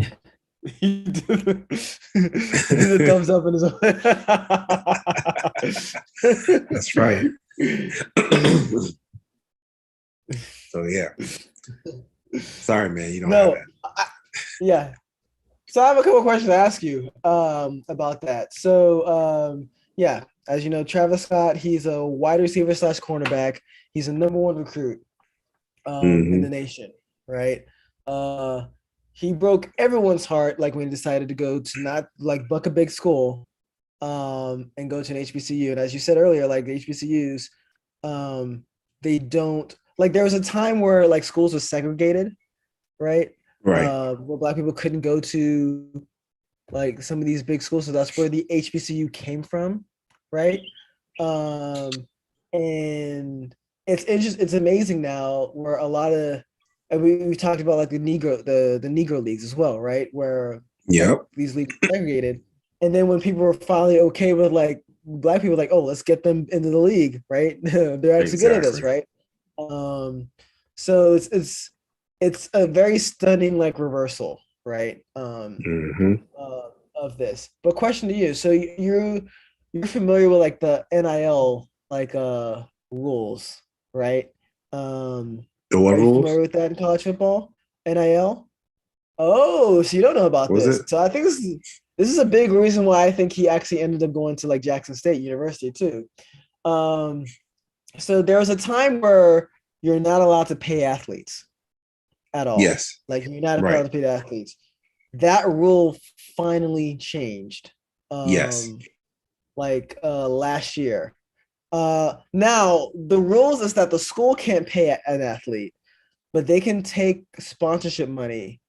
S1: He did the thumbs up in his
S2: That's right. So yeah. Sorry, man. You don't have that.
S1: Yeah. So I have a couple of questions to ask you about that. So as you know, Travis Scott, he's a wide receiver / cornerback. He's a number one recruit in the nation, right? He broke everyone's heart, like when he decided to go to not like buck a big school and go to an HBCU. And as you said earlier, like the HBCUs, they don't, like, there was a time where like schools were segregated, right?
S2: Right.
S1: Where Black people couldn't go to like some of these big schools. So that's where the HBCU came from, right? And it's amazing now where a lot of, and we talked about like the Negro leagues as well, right? Where like, these leagues are segregated. And then when people were finally okay with like Black people, like, oh, let's get them into the league, right? They're actually good at this, right? So it's a very stunning like reversal, right? Of this. But question to you: so you're familiar with like the NIL like rules, right?
S2: The what
S1: Are you
S2: rules?
S1: familiar with that in college football? NIL? Oh, so you don't know about this. So I think this is a big reason why I think he actually ended up going to like Jackson State University too. So there was a time where you're not allowed to pay athletes at all.
S2: Yes.
S1: Like you're not allowed to pay athletes. That rule finally changed. Like last year. Now the rules is that the school can't pay an athlete, but they can take sponsorship money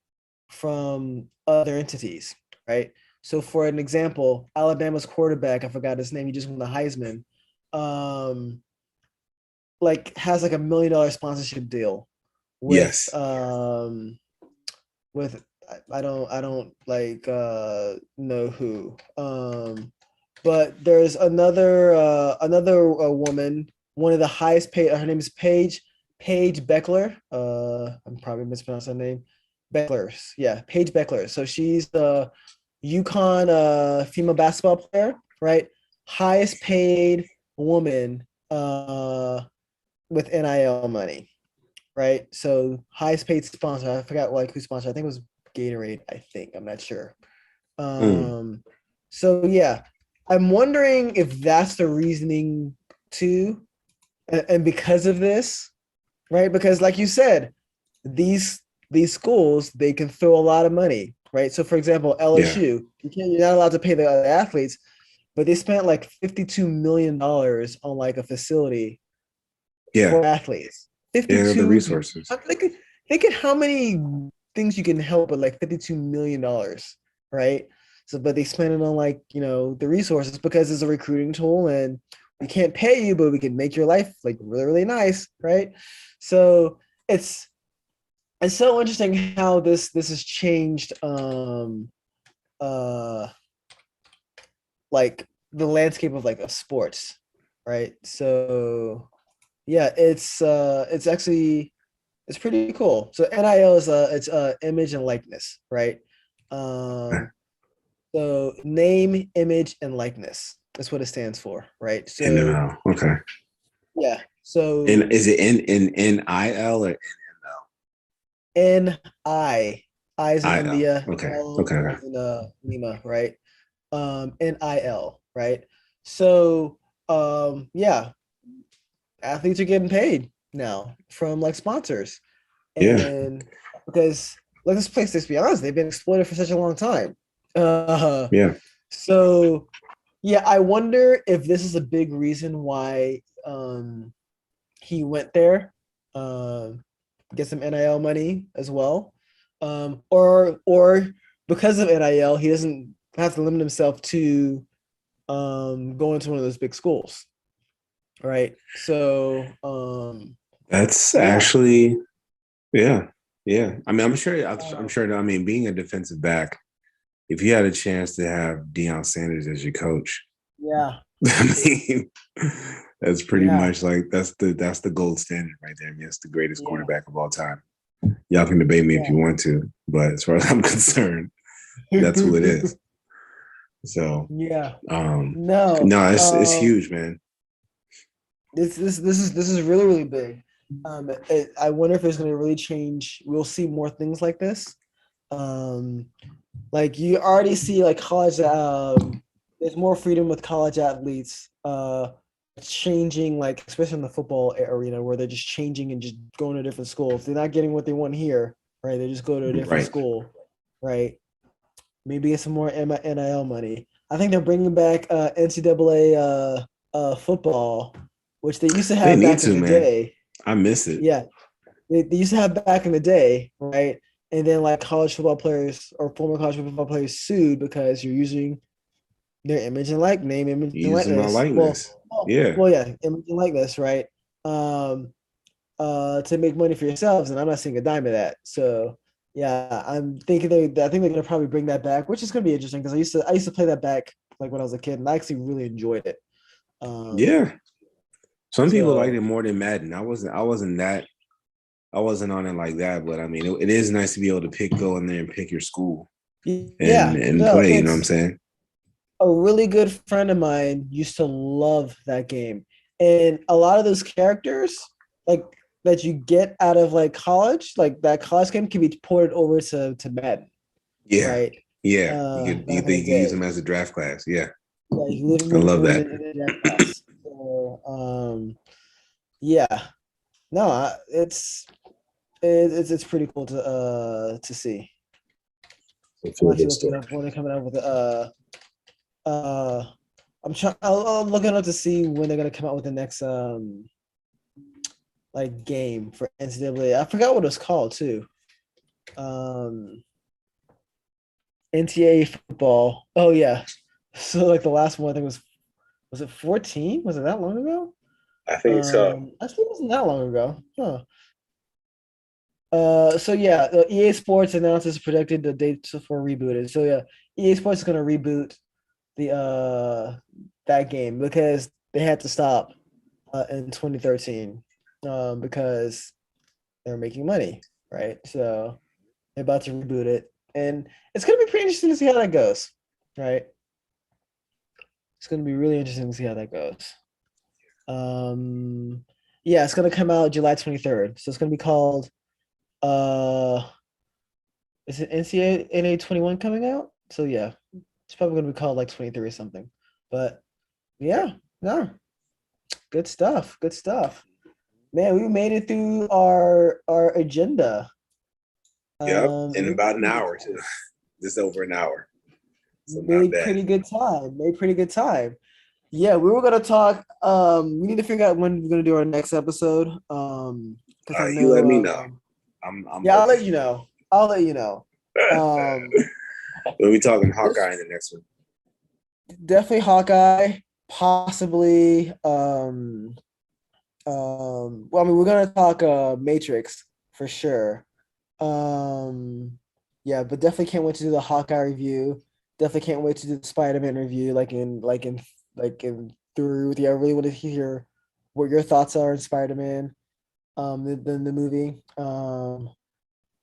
S1: from other entities, right? So for an example, Alabama's quarterback, I forgot his name, he just won the Heisman, like has like $1 million sponsorship deal with with I don't like know who. But there's another woman, one of the highest paid. Her name is Paige Beckler. I'm probably mispronouncing her name. Beckler, yeah, Paige Beckler. So she's the UConn female basketball player, right? Highest paid woman with NIL money, right? So highest paid sponsor. I forgot like who sponsored. I think it was Gatorade. I think I'm not sure. So yeah. I'm wondering if that's the reasoning too, and because of this, right? Because like you said, these these schools they can throw a lot of money, right? So for example,
S2: Yeah,
S1: LSU, you're not allowed to pay the athletes, but they spent like $52 million on like a facility
S2: yeah,
S1: for athletes.
S2: yeah. The
S1: 52.
S2: resources.
S1: Think of how many things you can help with like $52 million, right? So, but they spend it on like the resources because it's a recruiting tool, and we can't pay you, but we can make your life like really really nice, right? So it's it's so interesting how this has changed uh like the landscape of like of sports, right? So yeah, it's actually it's pretty cool. So NIL is it's image and likeness, right? Um so name, image, and likeness. That's what it stands for, right? So
S2: NML. Okay.
S1: yeah.
S2: And
S1: So
S2: is it NIL or NML?
S1: I is in
S2: IL.
S1: India,
S2: Okay. Okay.
S1: L
S2: Okay.
S1: is in Lima, right? NIL, right? So yeah, athletes are getting paid now from like sponsors.
S2: Yeah.
S1: And because let this place, let's be honest, they've been exploited for such a long time. Uh,
S2: Yeah.
S1: so yeah, I wonder if this is a big reason why he went there, um, get some NIL money as well, or because of NIL, he doesn't have to limit himself to going to one of those big schools, right? So
S2: That's
S1: yeah,
S2: actually yeah. Yeah. I mean, I'm sure that, I mean, being a defensive back, if you had a chance to have Deion Sanders as your coach,
S1: yeah,
S2: I mean, that's pretty
S1: yeah,
S2: much like that's the gold standard right there. I mean, it's the greatest
S1: yeah,
S2: quarterback of all time. Y'all can debate me if
S1: yeah.
S2: you want to, but as far as I'm concerned, that's who it is. So,
S1: Yeah.
S2: um,
S1: No.
S2: no, it's huge, man.
S1: This is really really big. I wonder if it's going to really change. We'll see more things like this. Um, like you already see like college. There's more freedom with college athletes. Changing like especially in the football arena where they're just changing and just going to different schools. If they're not getting what they want here, right? They just go to a different
S2: Right.
S1: school, right? Maybe get some more NIL money. I think they're bringing back NCAA football, which they used to
S2: They
S1: have
S2: need
S1: back in
S2: to,
S1: the
S2: man.
S1: day.
S2: I miss it.
S1: Yeah, they used to have back in the day, right? And then like college football players or former college football players sued because you're using their image and like name, image and
S2: Using my
S1: likeness. Well,
S2: likeness.
S1: well,
S2: Yeah.
S1: well, yeah, image and likeness, right? Um, to make money for yourselves, and I'm not seeing a dime of that. So yeah, I think they're gonna probably bring that back, which is gonna be interesting because I used to play that back like when I was a kid, and I actually really enjoyed it. Um,
S2: Yeah. Some people liked
S1: so
S2: it more than Madden. I wasn't on it like that, but I mean, it is nice to be able to go in there and pick your school and
S1: yeah, no,
S2: play. You know what I'm
S1: it's
S2: saying?
S1: a really good friend of mine used to love that game, and a lot of those characters like that you get out of like college, like that college game can be ported over to Madden,
S2: Yeah,
S1: right?
S2: yeah. You could
S1: Back in the
S2: you could use them
S1: day.
S2: as a draft class. Yeah,
S1: Yeah, you
S2: I
S1: literally
S2: love
S1: put it
S2: that.
S1: in the draft class. So, yeah, no, it's pretty cool to see.
S2: It's
S1: I'm
S2: a
S1: actually
S2: good
S1: looking
S2: story.
S1: up when they're coming out with uh I'm looking up to see when they're gonna come out with the next like game for NCAA. I forgot what it was called too. Um, NCAA football. Oh yeah. So like the last one I think was it 14? Was it that long ago?
S2: I think so.
S1: Actually, it wasn't that long ago. Huh. So yeah, EA Sports announces projected the dates for rebooted. So yeah, EA Sports is gonna reboot the that game because they had to stop in 2013 because they're making money, right? So they're about to reboot it, and it's gonna be pretty interesting to see how that goes, right? It's gonna be really interesting to see how that goes. Um, yeah, it's gonna come out July 23rd, so it's gonna be called uh is it NCAA 21 coming out? So yeah, it's probably gonna be called like 23 or something. But
S2: Okay.
S1: yeah, no. Good stuff. Good stuff. Man, we made it through our agenda.
S2: Yep, in
S1: We
S2: about an hour too, just over an hour. So not
S1: made
S2: bad.
S1: pretty good time. Made pretty good time. Yeah, we were gonna talk. We need to figure out when we're gonna do our next episode. Because I
S2: You let
S1: know.
S2: me know. I'm
S1: Yeah, I'll
S2: open.
S1: let you know. I'll let you know. Um,
S2: We'll be talking Hawkeye
S1: this
S2: in the next one.
S1: definitely Hawkeye. Possibly. Well, I mean, we're gonna talk Matrix for sure. Yeah, but definitely can't wait to do the Hawkeye review. Definitely can't wait to do the Spider-Man review, like in through. Yeah, I really want to hear what your thoughts are on Spider-Man, the movie.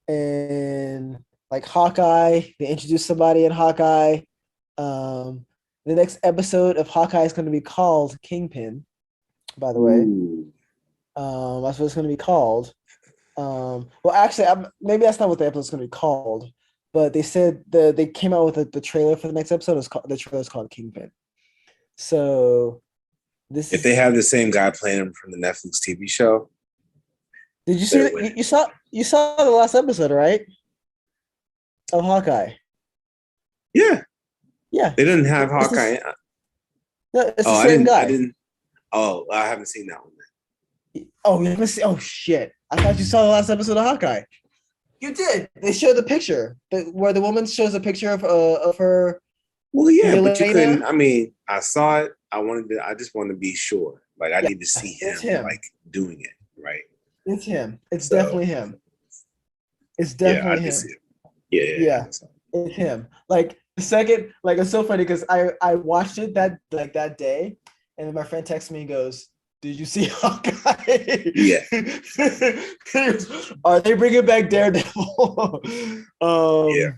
S1: And like Hawkeye, they introduce somebody in Hawkeye. Um, the next episode of Hawkeye is going to be called Kingpin, by the way.
S2: Ooh.
S1: That's what it's going to be called. Well, actually, maybe that's not what the episode's going to be called, but they said they came out with the trailer for the next episode. The trailer is called Kingpin. So this
S2: If they
S1: is.
S2: have the same guy playing him from the Netflix TV show,
S1: Did you see
S2: they're
S1: that?
S2: winning.
S1: You saw the last episode, right? Of Hawkeye.
S2: Yeah,
S1: Yeah,
S2: they didn't have
S1: it's
S2: Hawkeye.
S1: the
S2: Oh,
S1: same
S2: I
S1: guy.
S2: didn't. Oh, I haven't seen that one.
S1: Oh, you haven't seen? Oh shit! I thought you saw the last episode of Hawkeye. You did. They showed the picture where the woman shows a picture of her
S2: Well, yeah, but you couldn't.
S1: Yelena.
S2: I mean, I saw it. I just want to be sure. Like, I
S1: Yeah,
S2: need to see
S1: it's
S2: him
S1: him.
S2: like doing it, right?
S1: It's him. It's
S2: So,
S1: definitely him. It's
S2: yeah, I
S1: definitely
S2: did see
S1: him.
S2: him. Yeah.
S1: Yeah, it's him. Like the second, like it's so funny because I watched it that day, and then my friend texts me and goes, "Did you see Hawkeye?
S2: Yeah.
S1: Are they bringing back Daredevil?"
S2: Yeah.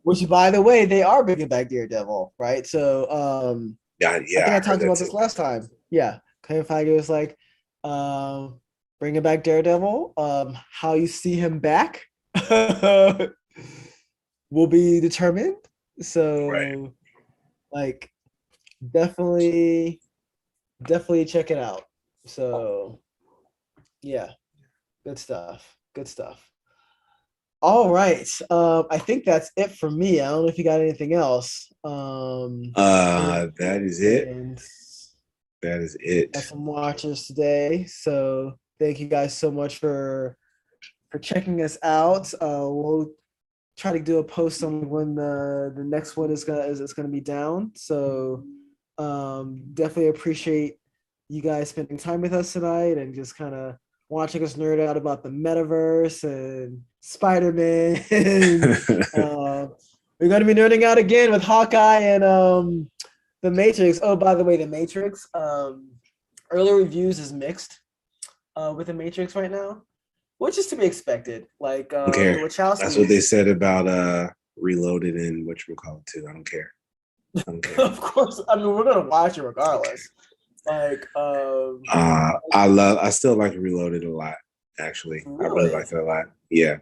S1: Which by the way, they are bringing back Daredevil, right? So I think
S2: I
S1: I
S2: heard
S1: talked
S2: that
S1: about
S2: too.
S1: this last time. Yeah, Kevin Feige was like, bringing back Daredevil. How you see him back will be determined.
S2: Right.
S1: So, like, definitely, definitely check it out. So, yeah, good stuff. Good stuff. All right. I think that's it for me. I don't know if you got anything else.
S2: That is it.
S1: And
S2: That is it.
S1: got some watchers today. So thank you guys so much for checking us out. We'll try to do a post on when the next one is gonna be down. So definitely appreciate you guys spending time with us tonight and just kind of watching us nerd out about the metaverse and Spider-Man. We're gonna be nerding out again with Hawkeye and the Matrix. Oh, by the way, the Matrix. Early reviews is mixed with the Matrix right now, which is to be expected. Like
S2: Don't
S1: the
S2: care. That's what they
S1: Wachowskis.
S2: said about Reloaded and whatchamacallit too. I don't care. I don't care.
S1: Of course, I mean we're gonna watch it regardless. Like,
S2: I still like Reloaded a lot, actually. I really
S1: really,
S2: like it a lot. Yeah.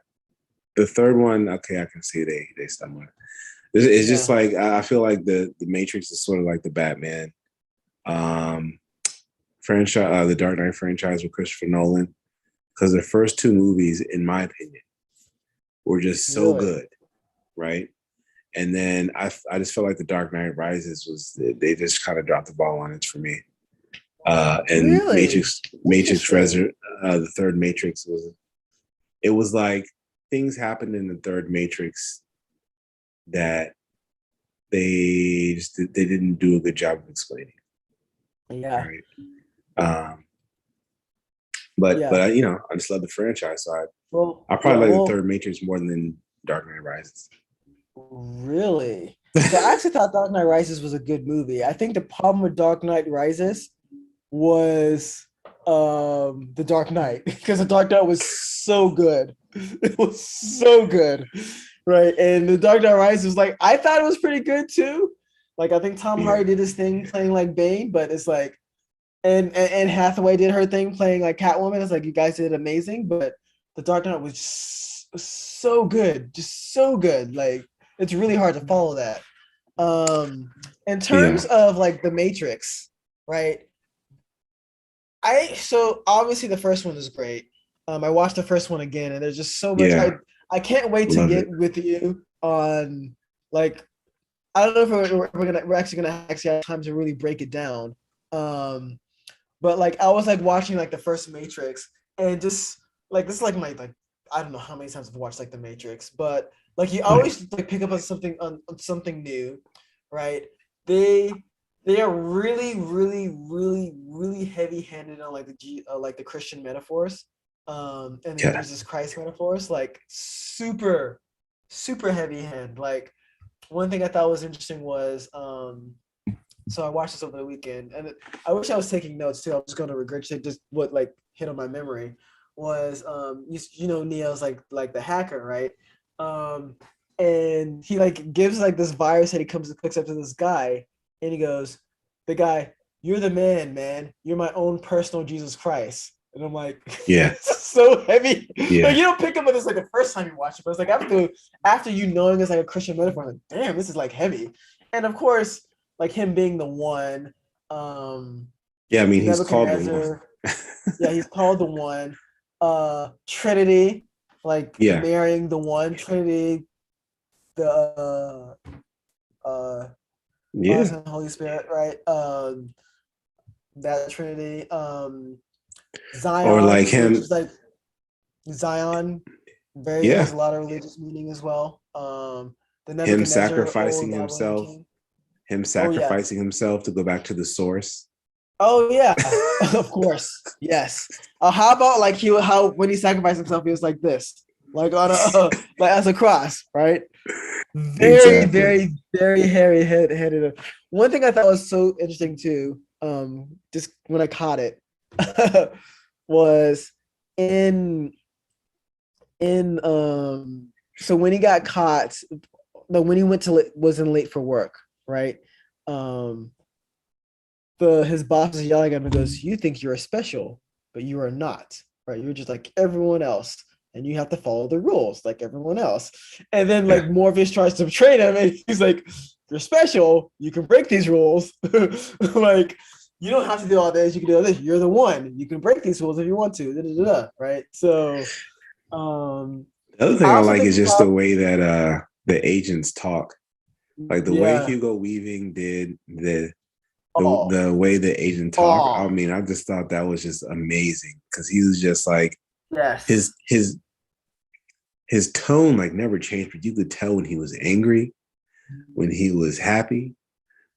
S2: The third one, okay, I can see they stumbled. It's just
S1: yeah,
S2: like I feel like the Matrix is sort of like the Batman franchise, the Dark Knight franchise with Christopher Nolan, because the first two movies, in my opinion, were just so
S1: really,
S2: good, right? And then I just felt like the Dark Knight Rises was they just kind of dropped the ball on it for me. And
S1: really
S2: Matrix
S1: interesting.
S2: The third Matrix was like things happened in the third Matrix that they didn't do a good job of explaining.
S1: Yeah,
S2: Right. Um, but
S1: yeah.
S2: I just love the franchise. So
S1: Well,
S2: I
S1: yeah.
S2: probably like the
S1: Well,
S2: third Matrix more than Dark Knight Rises.
S1: really. So I actually thought Dark Knight Rises was a good movie. I think the problem with Dark Knight Rises was the Dark Knight because the Dark Knight was so good. It was so good. Right. And the Dark Knight Rises was like, I thought it was pretty good too. Like I think Tom
S2: Yeah.
S1: Hardy did his thing playing like Bane, but it's like and Hathaway did her thing playing like Catwoman. It's like you guys did amazing, but the Dark Knight was just so good, just so good. Like it's really hard to follow that. Um, in terms
S2: Yeah.
S1: of like the Matrix, right? So obviously the first one is great. I watched the first one again, and there's just so much.
S2: Yeah,
S1: I can't wait to
S2: love it.
S1: get with you on like I don't know if we're actually gonna actually have time to really break it down. Um, but like I was like watching like the first Matrix, and just like this is like my like I don't know how many times I've watched like the Matrix, but like you
S2: Right.
S1: always like pick up on something new, right? They they are really really heavy handed on like like the Christian metaphors, and the
S2: Yeah.
S1: Jesus Christ metaphors, like super heavy hand. Like one thing I thought was interesting was so I watched this over the weekend, and I wish I was taking notes too. I was just going to regurgitate just what like hit on my memory. Was you know Neo's like the hacker, right? Um, and he like gives like this virus that he comes and clicks up to this guy, and he goes, "The guy, you're the man. You're my own personal Jesus Christ." And I'm like,
S2: Yeah.
S1: it's so heavy. Like
S2: Yeah.
S1: you don't pick up on this like the first time you watch it, but it's like after you knowing it's like a Christian metaphor, I'm like, damn, this is like heavy. And of course, like him being the one, um,
S2: Yeah. I mean, he's called the one.
S1: Nebuchadnezzar. Yeah, he's called the one. Trinity, like
S2: Yeah.
S1: marrying the one Trinity, the Father,
S2: Yeah.
S1: Son, Holy Spirit, right? That Trinity.
S2: Or like
S1: Zion, which
S2: him.
S1: is like Zion, very has
S2: Yeah.
S1: a lot of religious meaning as well. The
S2: Him
S1: Nebuchadnezzar,
S2: sacrificing
S1: old Babylonian
S2: himself.
S1: king.
S2: Him
S1: Oh yes.
S2: sacrificing himself to go back to the source.
S1: Oh yeah, of course. Yes. How about like how when he sacrificed himself, he was like this, like on a like as a cross, right?
S2: Exactly.
S1: Very hairy headed. One thing I thought was so interesting too, just when I caught it, was in so when he got caught, no, when he went to wasn't late for work, right? Um, his boss is yelling at him and goes, "You think you're special, but you are not, right? You're just like everyone else, and you have to follow the rules like everyone else." And then
S2: Yeah.
S1: like Morpheus tries to train him, and he's like, "You're special. You can break these rules. Like you don't have to do all this. You can do all this. You're the one. You can break these rules if you want to." Da, da, da, da, right? So, um,
S2: The other
S1: I
S2: thing I
S1: also
S2: like
S1: think
S2: is
S1: the
S2: just the
S1: problem.
S2: way that the agents talk. Like the way
S1: Yeah.
S2: Hugo Weaving did
S1: Oh.
S2: the way the agent talk. I
S1: Oh.
S2: mean, I just thought that was just amazing because he was just like
S1: Yes.
S2: his tone like never changed, but you could tell when he was angry, when he was happy,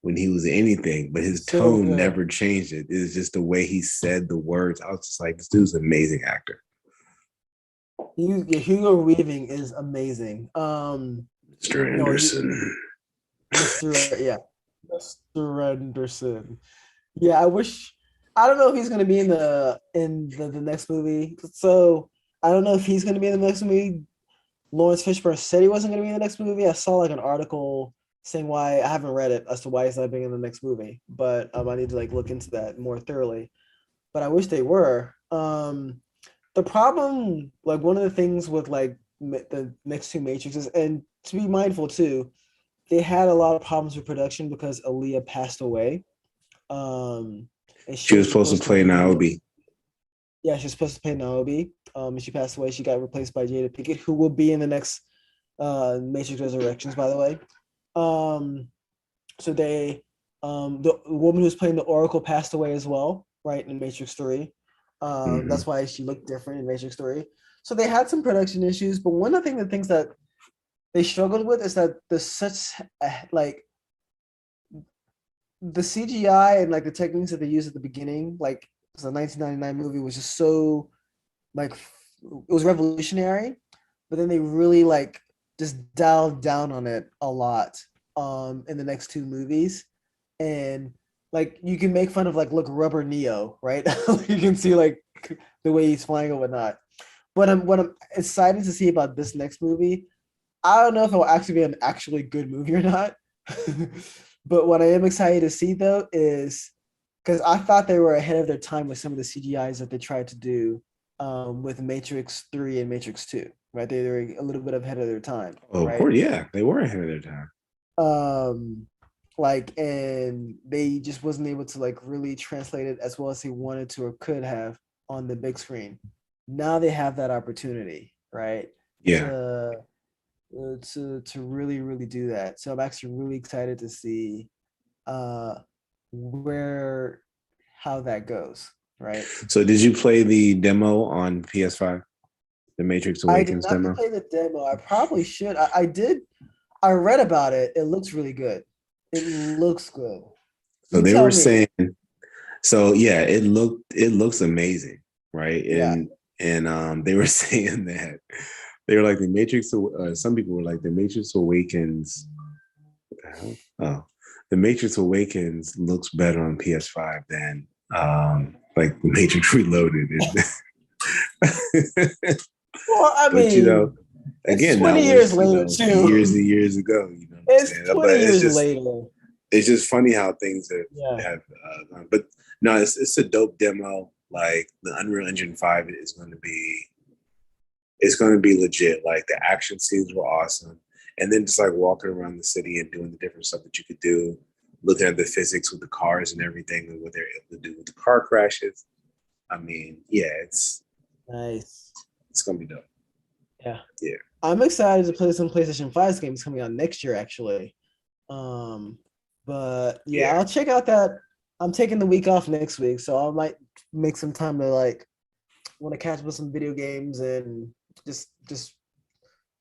S2: when he was anything, but his
S1: So
S2: tone
S1: good.
S2: never changed. It is just the way he said the words. I was just like, this dude's an amazing actor.
S1: Yeah, Hugo Weaving is amazing.
S2: Mr.
S1: No,
S2: Anderson.
S1: Mr. Yeah, Mr. Anderson. Yeah, I don't know if he's gonna be in the next movie. So I don't know if he's gonna be in the next movie. Lawrence Fishburne said he wasn't gonna be in the next movie. I saw like an article saying why I haven't read it as to why he's not being in the next movie, but I need to like look into that more thoroughly. But I wish they were. The problem, like one of the things with like the next two Matrixes, and to be mindful too, they had a lot of problems with production because Aaliyah passed away. And
S2: She
S1: she
S2: was
S1: was
S2: supposed to
S1: supposed to
S2: play
S1: be,
S2: Niobe.
S1: yeah, she's supposed to play Niobe. And she passed away. She got replaced by Jada Pinkett, who will be in the next Matrix Resurrections, by the way. Um, so the woman who's playing the Oracle passed away as well, right, in Matrix 3.
S2: Mm-hmm.
S1: That's why she looked different in Matrix 3. So they had some production issues, but one of the things that they struggled with is that there's such like the CGI and like the techniques that they used at the beginning, like the 1999 movie was just so like it was revolutionary, but then they really like just dialed down on it a lot in the next two movies. And like you can make fun of like look rubber Neo, right? You can see like the way he's flying or whatnot. But what I'm excited to see about this next movie, I don't know if it'll actually be an actually good movie or not. But what I am excited to see though is because I thought they were ahead of their time with some of the CGIs that they tried to do with Matrix 3 and Matrix 2, right? They were a little bit ahead of their time,
S2: Oh, of
S1: right?
S2: course, yeah, they were ahead of their time.
S1: Um, like, and they just wasn't able to like really translate it as well as they wanted to or could have on the big screen. Now they have that opportunity, right?
S2: Yeah.
S1: To to really do that. So I'm actually really excited to see where how that goes, right?
S2: So did you play the demo on PS5? The Matrix
S1: I did
S2: Awakens
S1: not
S2: demo?
S1: play the demo. I probably should. I did. I read about it. It looks really good. It looks good.
S2: So
S1: You
S2: they
S1: tell
S2: were
S1: me.
S2: saying, so yeah, it looks amazing, right?
S1: Yeah.
S2: And they were saying that they were like the Matrix. Some people were like the Matrix Awakens. What the hell? Oh, the Matrix Awakens looks better on PS5 than like the Matrix Reloaded.
S1: Well, I
S2: But
S1: mean, it's
S2: again,
S1: 20
S2: that
S1: years
S2: was
S1: later
S2: years
S1: too.
S2: and years ago. You know what I'm
S1: It's
S2: saying? But
S1: 20 years later.
S2: it's just funny how things
S1: Yeah.
S2: have gone. But no, it's a dope demo. Like the Unreal Engine 5 is going to be it's going to be legit. Like the action scenes were awesome, and then just like walking around the city and doing the different stuff that you could do, looking at the physics with the cars and everything, and what they're able to do with the car crashes. I mean, yeah,
S1: Nice.
S2: it's gonna be dope.
S1: Yeah.
S2: Yeah.
S1: I'm excited to play some PlayStation 5 games coming out next year, actually. Um, but yeah,
S2: Yeah.
S1: I'll check out that. I'm taking the week off next week, so I might make some time to like want to catch up with some video games and just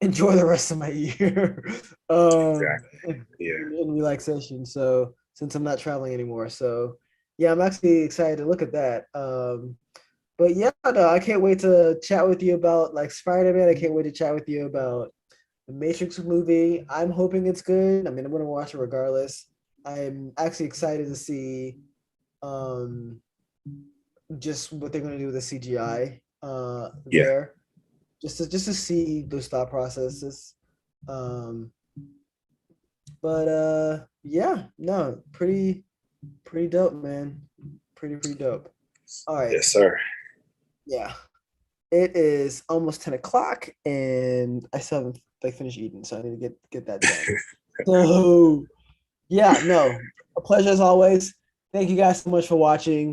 S1: enjoy the rest of my year
S2: Exactly. Yeah.
S1: in relaxation. So since I'm not traveling anymore, so yeah, I'm actually excited to look at that. But yeah, no, I can't wait to chat with you about like Spider-Man. I can't wait to chat with you about the Matrix movie. I'm hoping it's good. I mean, I'm gonna watch it regardless. I'm actually excited to see um just what they're gonna do with the CGI
S2: Yeah.
S1: there. Just to see those thought processes. Um but yeah, no, pretty dope, man. Pretty dope. All right.
S2: Yes, sir.
S1: Yeah. It is almost 10 o'clock and I still haven't like finished eating, so I need to get that done. So yeah, no, a pleasure as always. Thank you guys so much for watching.